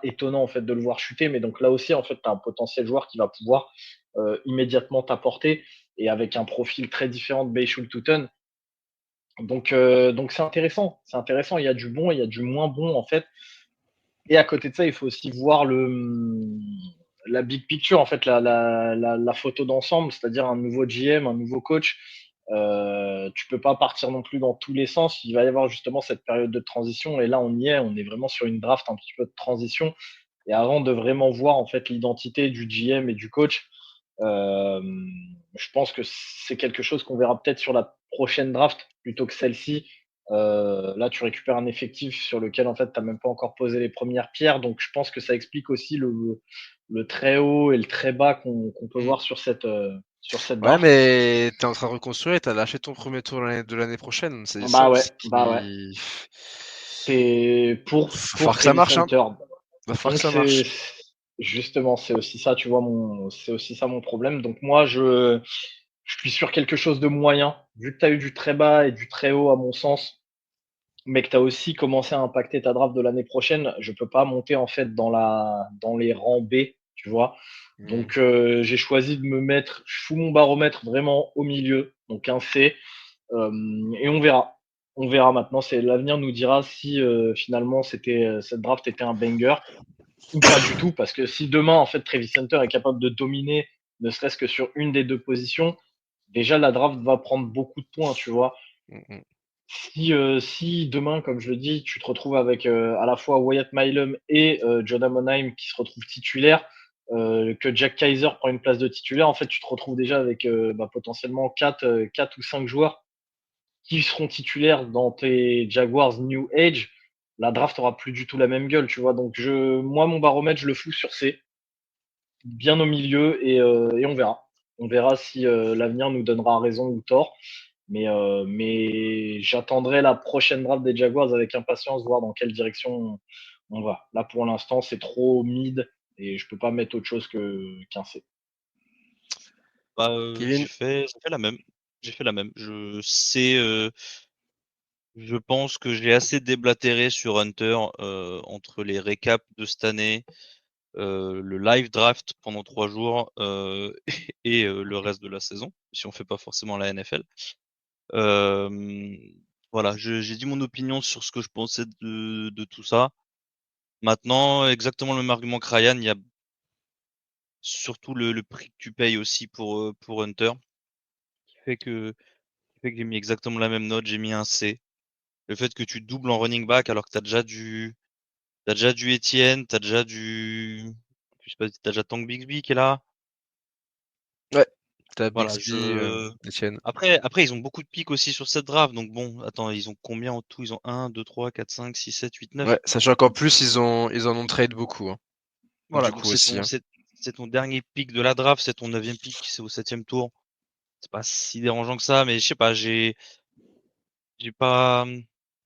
étonnant en fait de le voir chuter, mais donc là aussi en fait tu as un potentiel joueur qui va pouvoir immédiatement t'apporter, et avec un profil très différent de Bayshul Tutton, Donc c'est intéressant. C'est intéressant. Il y a du bon et il y a du moins bon en fait. Et à côté de ça, il faut aussi voir la big picture, en fait, la photo d'ensemble, c'est-à-dire un nouveau GM, un nouveau coach. Tu peux pas partir non plus dans tous les sens. Il va y avoir justement cette période de transition. Et là, on y est. On est vraiment sur une draft un petit peu de transition. Et avant de vraiment voir en fait l'identité du GM et du coach, euh, je pense que c'est quelque chose qu'on verra peut-être sur la prochaine draft plutôt que celle-ci. Là, tu récupères un effectif sur lequel en fait tu n'as même pas encore posé les premières pierres, donc je pense que ça explique aussi le très haut et le très bas qu'on peut Mm. voir sur cette Ouais, draft. mais t'es en train de reconstruire et t'as lâché ton premier tour de l'année prochaine. C'est ça aussi Bah ouais. qui. C'est Va falloir pour que ça Travis marche, hein. Hunter. Va falloir que Donc ça marche. justement c'est aussi ça, tu vois c'est aussi ça mon problème. Donc moi je suis sur quelque chose de moyen. Vu que tu as eu du très bas et du très haut à mon sens, mais que tu as aussi commencé à impacter ta draft de l'année prochaine, je peux pas monter en fait dans les rangs B, tu vois. Mm. Donc j'ai choisi de me mettre, je fous mon baromètre vraiment au milieu, donc un C, et on verra. On verra maintenant, c'est l'avenir nous dira si finalement cette draft était un banger ou pas du tout, parce que si demain en fait Travis Hunter est capable de dominer, ne serait-ce que sur une des deux positions, déjà la draft va prendre beaucoup de points, tu vois. Mm, mm. Si demain, comme je le dis, tu te retrouves avec à la fois Wyatt Milum et Jordan Monheim qui se retrouvent titulaires, que Jack Kaiser prend une place de titulaire, en fait, tu te retrouves déjà avec potentiellement 4 ou 5 joueurs qui seront titulaires dans tes Jaguars New Age. La draft aura plus du tout la même gueule, tu vois. Donc, moi, mon baromètre, je le fous sur C, bien au milieu, et on verra. On verra si l'avenir nous donnera raison ou tort. Mais j'attendrai la prochaine draft des Jaguars avec impatience, voir dans quelle direction on va. Là, pour l'instant, c'est trop mid et je peux pas mettre autre chose qu'un C. Bah, Kevin? j'ai fait la même. J'ai fait la même. Je pense que j'ai assez déblatéré sur Hunter entre les récaps de cette année, le live draft pendant 3 jours et le reste de la saison, si on fait pas forcément la NFL. Voilà, j'ai dit mon opinion sur ce que je pensais de tout ça. Maintenant, exactement le même argument que Ryan, il y a surtout le prix que tu payes aussi pour Hunter, qui fait que, qui fait que j'ai mis exactement la même note, j'ai mis un C. Le fait que tu doubles en running back alors que t'as déjà du Etienne, je sais pas, t'as déjà Tank Bigsby qui est là. Ouais. T'as Voilà, Bixby, Etienne. après, ils ont beaucoup de pics aussi sur cette draft, donc bon, attends, ils ont combien en tout? Ils ont 1, 2, 3, 4, 5, 6, 7, 8, Ouais, 9. sachant qu'en plus, ils en ont trade beaucoup, hein. Voilà, Du donc coup aussi, hein. c'est ton dernier pic de la draft, c'est ton neuvième pic, c'est au 7e tour. C'est pas si dérangeant que ça, mais je sais pas, j'ai pas,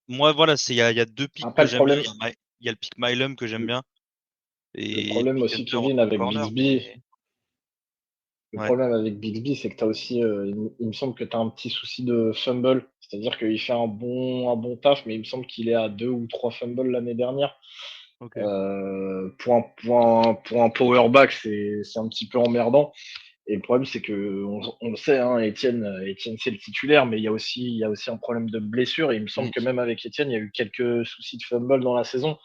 moi, voilà, il y a deux pics Après, que j'aime bien. Il y a le pic Milam que j'aime bien le et le problème pic aussi, Hunter en Kevin, tant que avec corner, Bixby, mais le ouais, problème avec Bixby, c'est que tu as aussi, il me semble que tu as un petit souci de fumble. C'est-à-dire qu'il fait un bon taf, mais il me semble qu'il est à 2 ou 3 fumbles l'année dernière. ok. Pour un power back, c'est un petit peu emmerdant. Et le problème, c'est que on le sait, hein, Etienne, c'est le titulaire, mais il y a aussi un problème de blessure. Et il me semble Mm. que même avec Etienne, il y a eu quelques soucis de fumble dans la saison.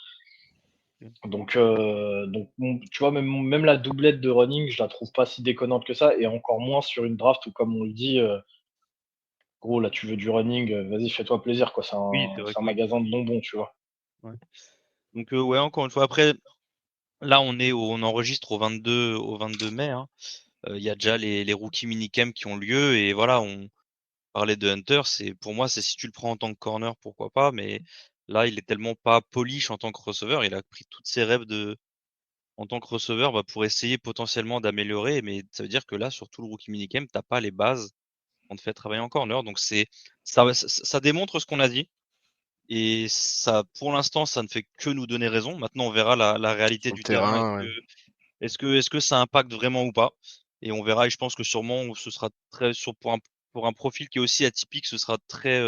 Donc bon, tu vois, même la doublette de running, je la trouve pas si déconnante que ça, et encore moins sur une draft où, comme on le dit, gros, là, tu veux du running, vas-y, fais-toi plaisir, quoi. Oui, c'est vrai C'est que un oui. magasin de bonbons, tu vois. Ouais. Donc ouais, encore une fois, après, là, on enregistre au 22 mai, hein. Il y a déjà les rookies minicamp qui ont lieu et voilà, on parlait de Hunter, pour moi, c'est si tu le prends en tant que corner, pourquoi pas, mais là, il est tellement pas polish en tant que receveur, il a pris toutes ses rêves en tant que receveur, bah, pour essayer potentiellement d'améliorer, mais ça veut dire que là, sur tout le rookie minicamp, t'as pas les bases on te fait travailler en corner, donc ça démontre ce qu'on a dit. Et ça, pour l'instant, ça ne fait que nous donner raison. Maintenant, on verra la réalité Sur le du terrain. terrain, ouais. Est-ce que ça impacte vraiment ou pas? Et on verra. Et je pense que sûrement, ce sera pour un profil qui est aussi atypique, ce sera très,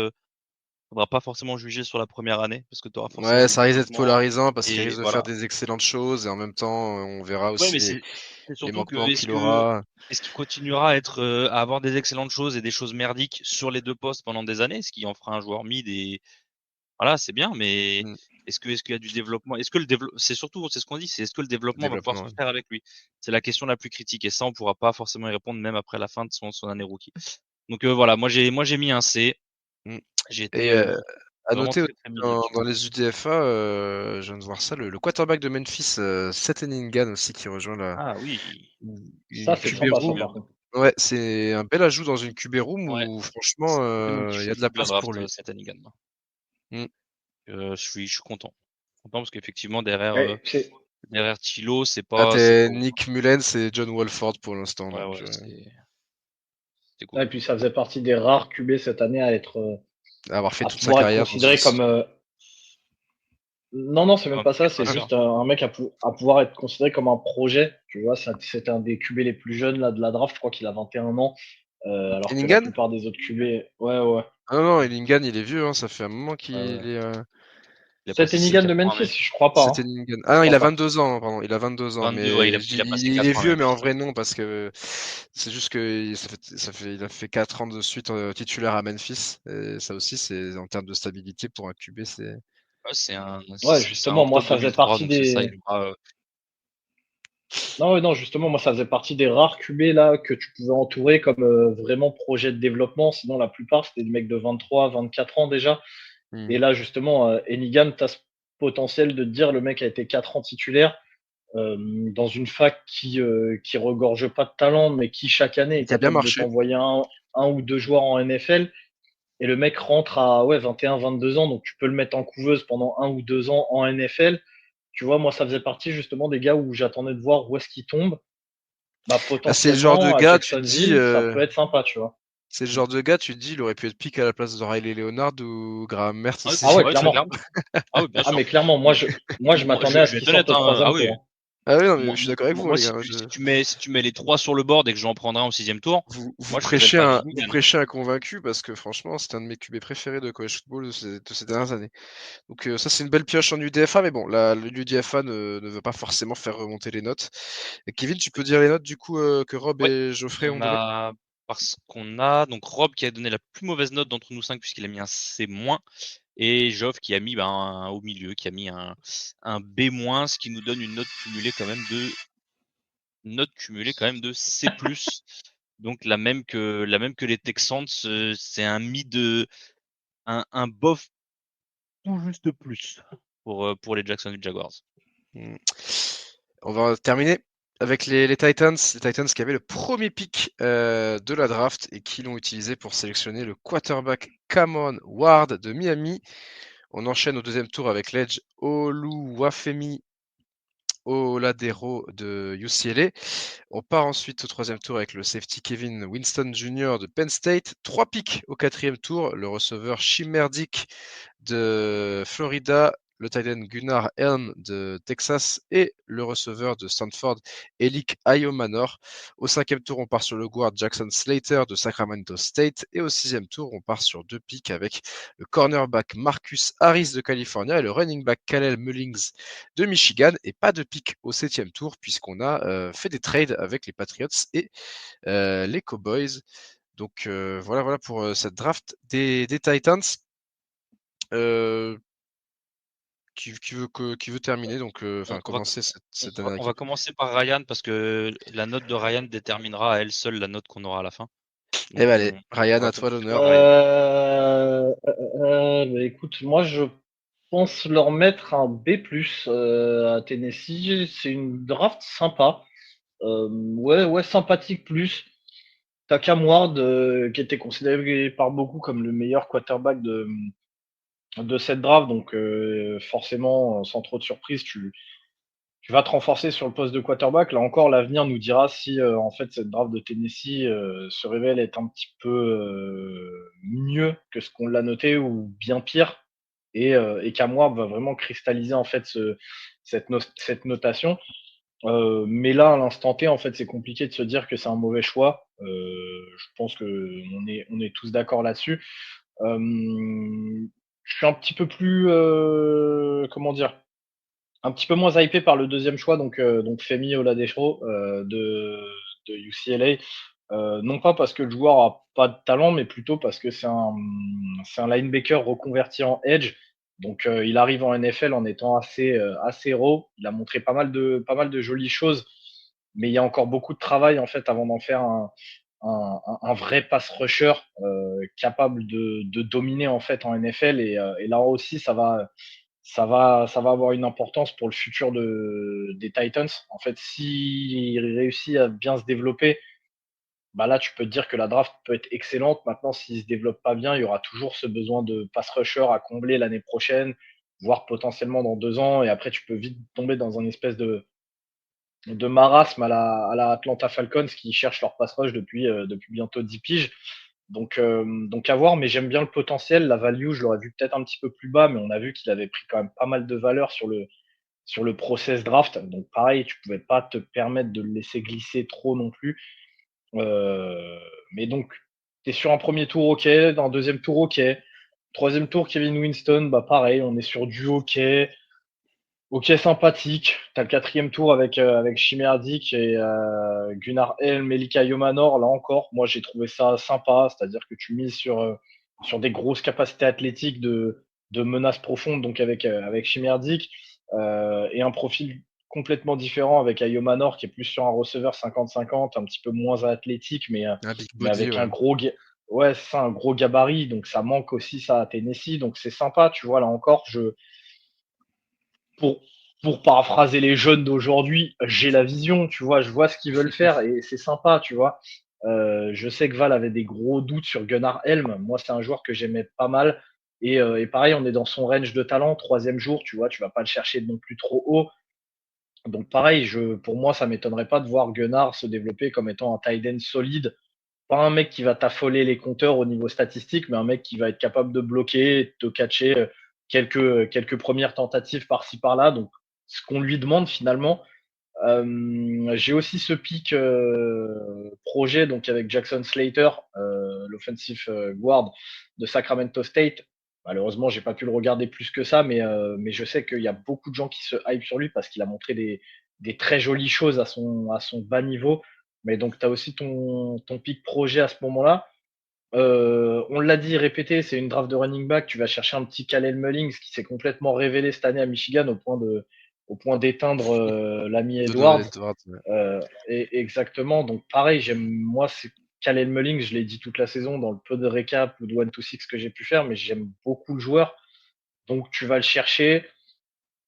faudra pas forcément juger sur la première année parce que tu auras forcément Ouais, du ça risque d'être développement polarisant parce qu'il et risque de faire voilà. des excellentes choses et en même temps, on verra Ouais, aussi mais les c'est les surtout que manquements qu'il aura. est-ce qu'il continuera à être à avoir des excellentes choses et des choses merdiques sur les 2 postes pendant des années? Ce qui en fera un joueur mid et voilà, c'est bien, mais Mmh, est-ce qu'il y a du développement? Est-ce que le développement, c'est surtout, c'est ce qu'on dit, c'est est-ce que le développement va pouvoir développement, se ouais. faire avec lui? C'est la question la plus critique et ça, on pourra pas forcément y répondre même après la fin de son année rookie. Donc voilà, moi j'ai mis un C. Mmh J'ai et été, à vraiment noter aussi très, très mitigé dans dessus. les UDFA, je viens de voir ça, le quarterback de Memphis, Seth Hennigan aussi qui rejoint la Ah oui, Ça, une c'est QB sympa, ça, room. par contre. Ouais, c'est un bel ajout dans une QB room ouais, où c'est franchement, vraiment une il y a je de la kiffe la place pour draft, lui. cette Hannigan, moi. Mmh. Je suis content. Content parce qu'effectivement derrière, Ouais, c'est derrière Thilo, c'est Là, c'est tu pas ouf, Nick Mullens et John Wolford pour l'instant ouais, donc ouais, c'est cool. ouais, et puis ça faisait partie des rares QB cette année à être avoir fait à toute sa pouvoir être carrière dans une considéré comme non, non, c'est même Un pas ça, pur c'est passeur. juste un mec à pouvoir être considéré comme un projet. Tu vois, c'était un des QB les plus jeunes là, de la draft. Je crois qu'il a 21 ans, alors que la Hennigan? plupart des autres QB. Ouais, ouais. Ah non, non, Hennigan, il est vieux, hein, ça fait un moment Ouais, ouais. qu'il est, Il a C'était passé ses Nigan de 4 ans à Memphis? Memphis. Je crois pas. c'était Hein. Hennigan. Je Ah non, il crois a pas. 22 ans, pardon, il a 22 ans, 22, ouais, mais il a passé il est 4 ans à vieux, mais Memphis. en vrai non, parce que c'est juste que il a fait 4 ans de suite titulaire à Memphis, et ça aussi, c'est en termes de stabilité pour un QB, c'est Ouais, Ouais, c'est un justement, moi, octobre ça faisait 2003, partie donc c'est ça, des. il aura, Non, ouais, non, justement, moi, ça faisait partie des rares QB là que tu pouvais entourer comme vraiment projet de développement. Sinon, la plupart, c'était des mecs de 23, 24 ans déjà. Et mmh. là, justement, Enigan, tu as ce potentiel de te dire le mec a été 4 ans titulaire dans une fac qui regorge pas de talent, mais qui chaque année Et est qui a bien capable de marché. t'envoyer un ou deux joueurs en NFL. Et le mec rentre à ouais, 21, 22 ans, donc tu peux le mettre en couveuse pendant un ou deux ans en NFL. Tu vois, moi, ça faisait partie justement des gars où j'attendais de voir où est-ce qu'il tombe. Bah, Bah, c'est le genre de potentiellement, à gars, tu te dis, Jacksonville, ça peut être sympa, tu vois. c'est le genre de gars, tu te dis, il aurait pu être pick à la place de Riley Leonard ou Graham Mertz ah oui, aussi. Ah ouais, ouais, très clairement. clairement. Ah oui, bien Ah, sûr. mais clairement, Mais moi, je moi, m'attendais à je ce vais qu'il être sorte honnête, au hein, ah troisième oui. tour. Hein. Ah oui, non, mais Moi, je suis d'accord avec vous, hein, moi, les gars. si tu mets les 3 sur le board et que j'en prendrai un au 6e tour, Vous moi, je ferai le prêchez pari vous Nigan. prêchez un convaincu parce que franchement, c'est un de mes QB préférés de college football de ces dernières années. Donc ça, c'est une belle pioche en UDFA, mais bon, l'UDFA ne veut pas forcément faire remonter les notes. Et Kevin, tu peux dire les notes du coup que Rob Ouais, et Geoffrey ont on donné? a parce qu'on a donc Rob qui a donné la plus mauvaise note d'entre nous 5 puisqu'il a mis un C-, et Geoff qui a mis au milieu, qui a mis un B-, ce qui nous donne une note cumulée quand même de C+. Donc la même que les Texans, c'est un mid, un bof tout juste plus pour les Jacksonville Jaguars. Mmh. On va terminer avec les Titans. Les Titans qui avaient le premier pick de la draft et qui l'ont utilisé pour sélectionner le quarterback Cameron Ward de Miami. On enchaîne au deuxième tour avec l'edge Oluwafemi Oladero de UCLA. On part ensuite au troisième tour avec le safety Kevin Winston Jr. de Penn State. 3 picks au quatrième tour. Le receveur Chimerdic de Florida, le tight end Gunnar Helm de Texas et le receveur de Stanford, Elik Ayomanor. Au cinquième tour, on part sur le guard Jackson Slater de Sacramento State. Et au sixième tour, on part sur 2 picks avec le cornerback Marcus Harris de Californie et le running back Kalel Mullings de Michigan. Et pas de pick au septième tour puisqu'on a fait des trades avec les Patriots et les Cowboys. Donc voilà pour cette draft des Titans. Euh, qui veut terminer, donc On, enfin on va, commencer on, cette va, dernière on va équipe. commencer par Ryan parce que la note de Ryan déterminera à elle seule la note qu'on aura à la fin. Eh Donc ben allez, on Ryan, va à toi commencer par l'honneur. Ryan. Bah, écoute, moi, je pense leur mettre un B+, à Tennessee. C'est une draft sympa. Ouais, ouais, sympathique plus. T'as Cam Ward, qui était considéré par beaucoup comme le meilleur quarterback de cette draft. Donc, forcément, sans trop de surprise, tu vas te renforcer sur le poste de quarterback. Là encore, l'avenir nous dira si, en fait, cette draft de Tennessee se révèle être un petit peu mieux que ce qu'on l'a noté ou bien pire. Et Cam Ward va vraiment cristalliser, en fait, cette notation. Mais là, à l'instant T, en fait, c'est compliqué de se dire que c'est un mauvais choix. Je pense que on est tous d'accord là-dessus. Euh, Je suis un petit peu plus, comment dire, un petit peu moins hypé par le deuxième choix, donc Femi Oladipo de UCLA. Non pas parce que le joueur a pas de talent, mais plutôt parce que c'est un linebacker reconverti en edge. Donc il arrive en NFL en étant assez raw. Il a montré pas mal de jolies choses, mais il y a encore beaucoup de travail en fait avant d'en faire un vrai pass rusher capable de dominer en fait en NFL. Et là aussi, ça va avoir une importance pour le futur des Titans. En fait, s'il réussit à bien se développer, bah là, tu peux te dire que la draft peut être excellente. Maintenant, s'il se développe pas bien, il y aura toujours ce besoin de pass rusher à combler l'année prochaine, voire potentiellement dans 2 ans. Et après, tu peux vite tomber dans un espèce de marasme à la Atlanta Falcons qui cherchent leur pass rush depuis bientôt 10 piges. Donc à voir, mais j'aime bien le potentiel. La value, je l'aurais vu peut-être un petit peu plus bas, mais on a vu qu'il avait pris quand même pas mal de valeur sur le process draft. Donc pareil, tu pouvais pas te permettre de le laisser glisser trop non plus. Euh, mais donc, tu es sur un premier tour, ok. Dans un deuxième tour, ok. Troisième tour, Kevin Winston, bah pareil, on est sur du ok. Ok, sympathique. T'as le quatrième tour avec Chimerdic et Gunnar Helm, Melika Yomanor. Là encore, moi j'ai trouvé ça sympa, c'est-à-dire que tu mises sur des grosses capacités athlétiques de menace profonde, donc avec Chimerdic, et un profil complètement différent avec Yomanor qui est plus sur un receveur 50-50, un petit peu moins athlétique, mais, Un big mais body, avec un ouais. gros, ouais, c'est un gros gabarit, donc ça manque aussi ça à Tennessee, donc c'est sympa, tu vois, là encore, pour, pour paraphraser les jeunes d'aujourd'hui, j'ai la vision, tu vois, je vois ce qu'ils veulent faire et c'est sympa, tu vois. Je sais que Val avait des gros doutes sur Gunnar Helm. Moi, c'est un joueur que j'aimais pas mal. Et pareil, on est dans son range de talent, troisième jour, tu vois, tu vas pas le chercher non plus trop haut. Donc pareil, pour moi, ça m'étonnerait pas de voir Gunnar se développer comme étant un tight end solide. Pas un mec qui va t'affoler les compteurs au niveau statistique, mais un mec qui va être capable de bloquer, de catcher quelques premières tentatives par-ci par-là. Donc, ce qu'on lui demande finalement. J'ai aussi ce pic projet donc avec Jackson Slater, l'offensive guard de Sacramento State. Malheureusement, j'ai pas pu le regarder plus que ça, mais je sais qu'il y a beaucoup de gens qui se hype sur lui parce qu'il a montré des très jolies choses à son bas niveau. Mais donc, tu as aussi ton pic projet à ce moment-là. On l'a dit, répété, c'est une draft de running back. Tu vas chercher un petit Kalel Mullings qui s'est complètement révélé cette année à Michigan au point d'éteindre l'ami De Noël Edwards. Edwards, ouais. Et exactement. Donc pareil, moi c'est Kalel Mullings, je l'ai dit toute la saison dans le peu de récap ou de 1-2-6 que j'ai pu faire, mais j'aime beaucoup le joueur. Donc tu vas le chercher.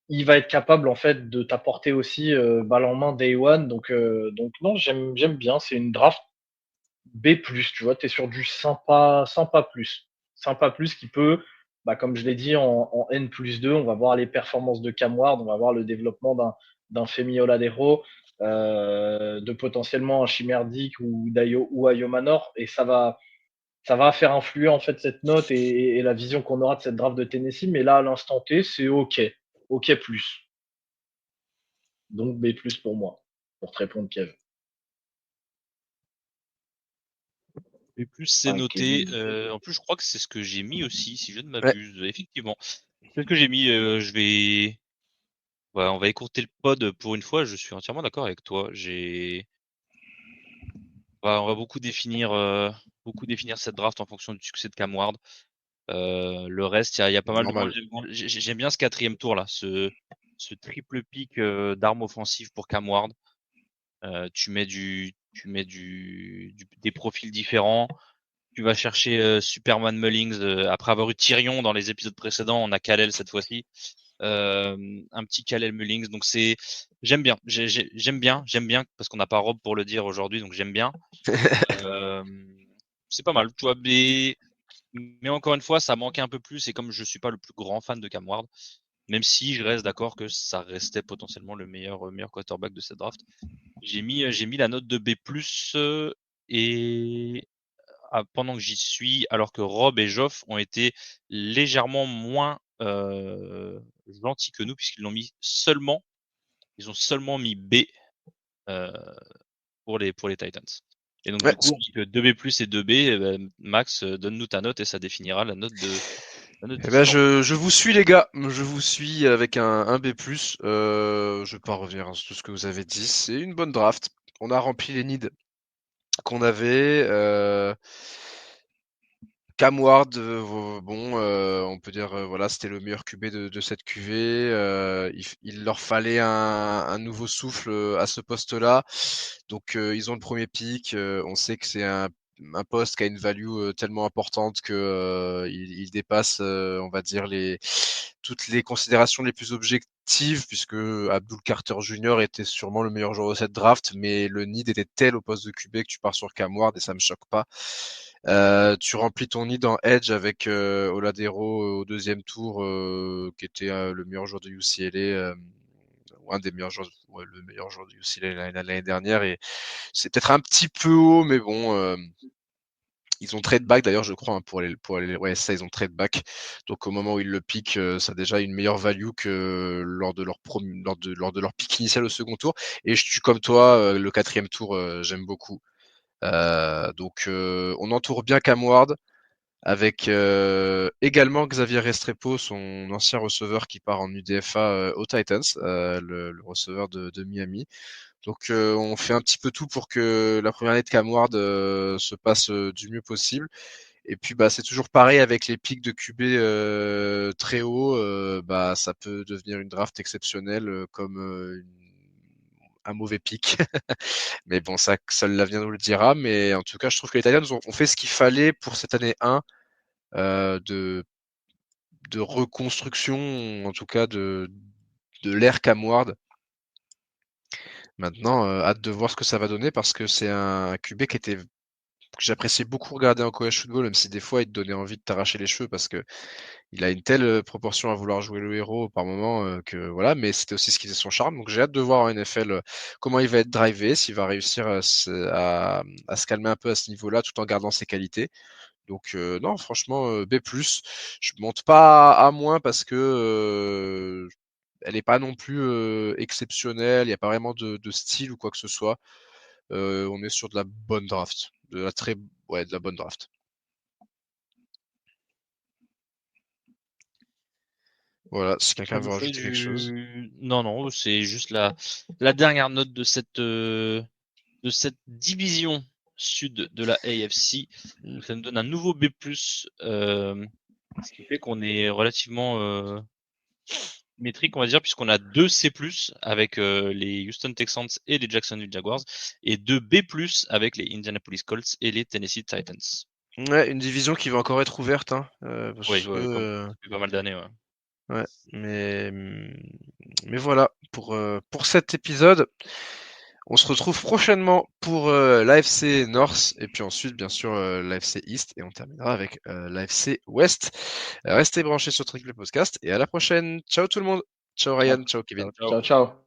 Il va être capable en fait de t'apporter aussi balle en main day one. Donc non, j'aime bien. C'est une draft B+, tu vois, tu es sur du sympa, sympa plus. Sympa plus qui peut, bah, comme je l'ai dit, en N+2, on va voir les performances de Cam Ward, on va voir le développement d'un Femi Oladero, de potentiellement un Chimerdic ou Dayo ou Ayomanor, et ça va faire influer en fait cette note et la vision qu'on aura de cette draft de Tennessee, mais là, à l'instant T, c'est OK. OK+. Donc B+, pour moi, pour te répondre, Kev. Et plus c'est Enfin, noté. Kevin. En plus, je crois que c'est ce que j'ai mis aussi, si je ne Ouais, m'abuse. Effectivement, c'est ce que j'ai mis. Je vais. Ouais, on va écourter le pod pour une fois. Je suis entièrement d'accord avec toi. On va beaucoup définir cette draft en fonction du succès de Cam Ward. Le reste, il y a pas mal de. Moi, normal. j'aime bien ce quatrième tour là, ce triple pick d'armes offensives pour Cam Ward. Des profils différents. Tu vas chercher Superman Mullings après avoir eu Tyrion dans les épisodes précédents. On a Kal-El cette fois-ci. Un petit Kal-El Mullings. Donc j'aime bien parce qu'on n'a pas Rob pour le dire aujourd'hui, donc j'aime bien. Euh, c'est pas mal, tu vois. Mais encore une fois, ça manquait un peu plus. Et comme je suis pas le plus grand fan de Cam Ward, même si je reste d'accord que ça restait potentiellement le meilleur quarterback de cette draft, j'ai mis la note de B+, et pendant que j'y suis, alors que Rob et Joff ont été légèrement moins gentils que nous, puisqu'ils ils ont seulement mis B euh, pour les Titans. Et donc Ouais, du coup, on dit que 2B+ et 2B, Max, donne-nous ta note et ça définira la note Eh ben, je vous suis les gars, je vous suis avec un B+. Je vais pas revenir sur tout ce que vous avez dit, c'est une bonne draft. On a rempli les needs qu'on avait. Cam Ward, on peut dire voilà, c'était le meilleur QB de cette QV. Il leur fallait un nouveau souffle à ce poste-là. Donc ils ont le premier pick. On sait que c'est un poste qui a une value tellement importante que il dépasse, on va dire toutes les considérations les plus objectives, puisque Abdul Carter Jr. était sûrement le meilleur joueur de cette draft, mais le need était tel au poste de QB que tu pars sur Cam Ward et ça me choque pas. Tu remplis ton nid en edge avec Oladero au deuxième tour, qui était le meilleur joueur de UCLA, ou un des meilleurs joueurs, le meilleur joueur de UCLA l'année dernière. Et c'est peut-être un petit peu haut, mais bon, ils ont trade back d'ailleurs, je crois, hein, ouais, ça, ils ont trade back. Donc au moment où ils le piquent, ça a déjà une meilleure value que lors de leur pick initial au second tour. Et je suis comme toi, le quatrième tour, j'aime beaucoup. Donc on entoure bien Cam Ward avec également Xavier Restrepo, son ancien receveur qui part en UDFA aux Titans, le receveur de Miami. Donc on fait un petit peu tout pour que la première année de Cam Ward se passe du mieux possible. Et puis bah c'est toujours pareil avec les pics de QB très haut, bah ça peut devenir une draft exceptionnelle comme un mauvais pic. Mais bon, ça, seul l'avenir nous le dira. Mais en tout cas, je trouve que les Titans ont fait ce qu'il fallait pour cette année 1 de reconstruction, en tout cas de l'ère Cam Ward. Maintenant, hâte de voir ce que ça va donner parce que c'est un QB que j'appréciais beaucoup regarder en college football, même si des fois il te donnait envie de t'arracher les cheveux parce que il a une telle proportion à vouloir jouer le héros par moment que voilà, mais c'était aussi ce qui faisait son charme. Donc j'ai hâte de voir en NFL comment il va être drivé, s'il va réussir à se calmer un peu à ce niveau-là tout en gardant ses qualités. Donc non, franchement B+. Je monte pas à moins parce que elle est pas non plus exceptionnelle. Il n'y a pas vraiment de style ou quoi que ce soit. On est sur de la bonne draft, de la bonne draft. Voilà, si quelqu'un veut rajouter quelque chose. Non, c'est juste la dernière note de cette division sud de la AFC. Donc ça nous donne un nouveau B+, ce qui fait qu'on est relativement métrique, on va dire, puisqu'on a 2 C+, avec les Houston Texans et les Jacksonville Jaguars, et 2 B+, avec les Indianapolis Colts et les Tennessee Titans. Ouais, une division qui va encore être ouverte, hein, oui, depuis pas mal d'années, ouais. Ouais, mais voilà, pour cet épisode. On se retrouve prochainement pour l'AFC North et puis ensuite, bien sûr, l'AFC East et on terminera avec l'AFC West. Restez branchés sur Triple Podcast et à la prochaine. Ciao tout le monde. Ciao Ryan, ciao Kevin. Ciao, ciao.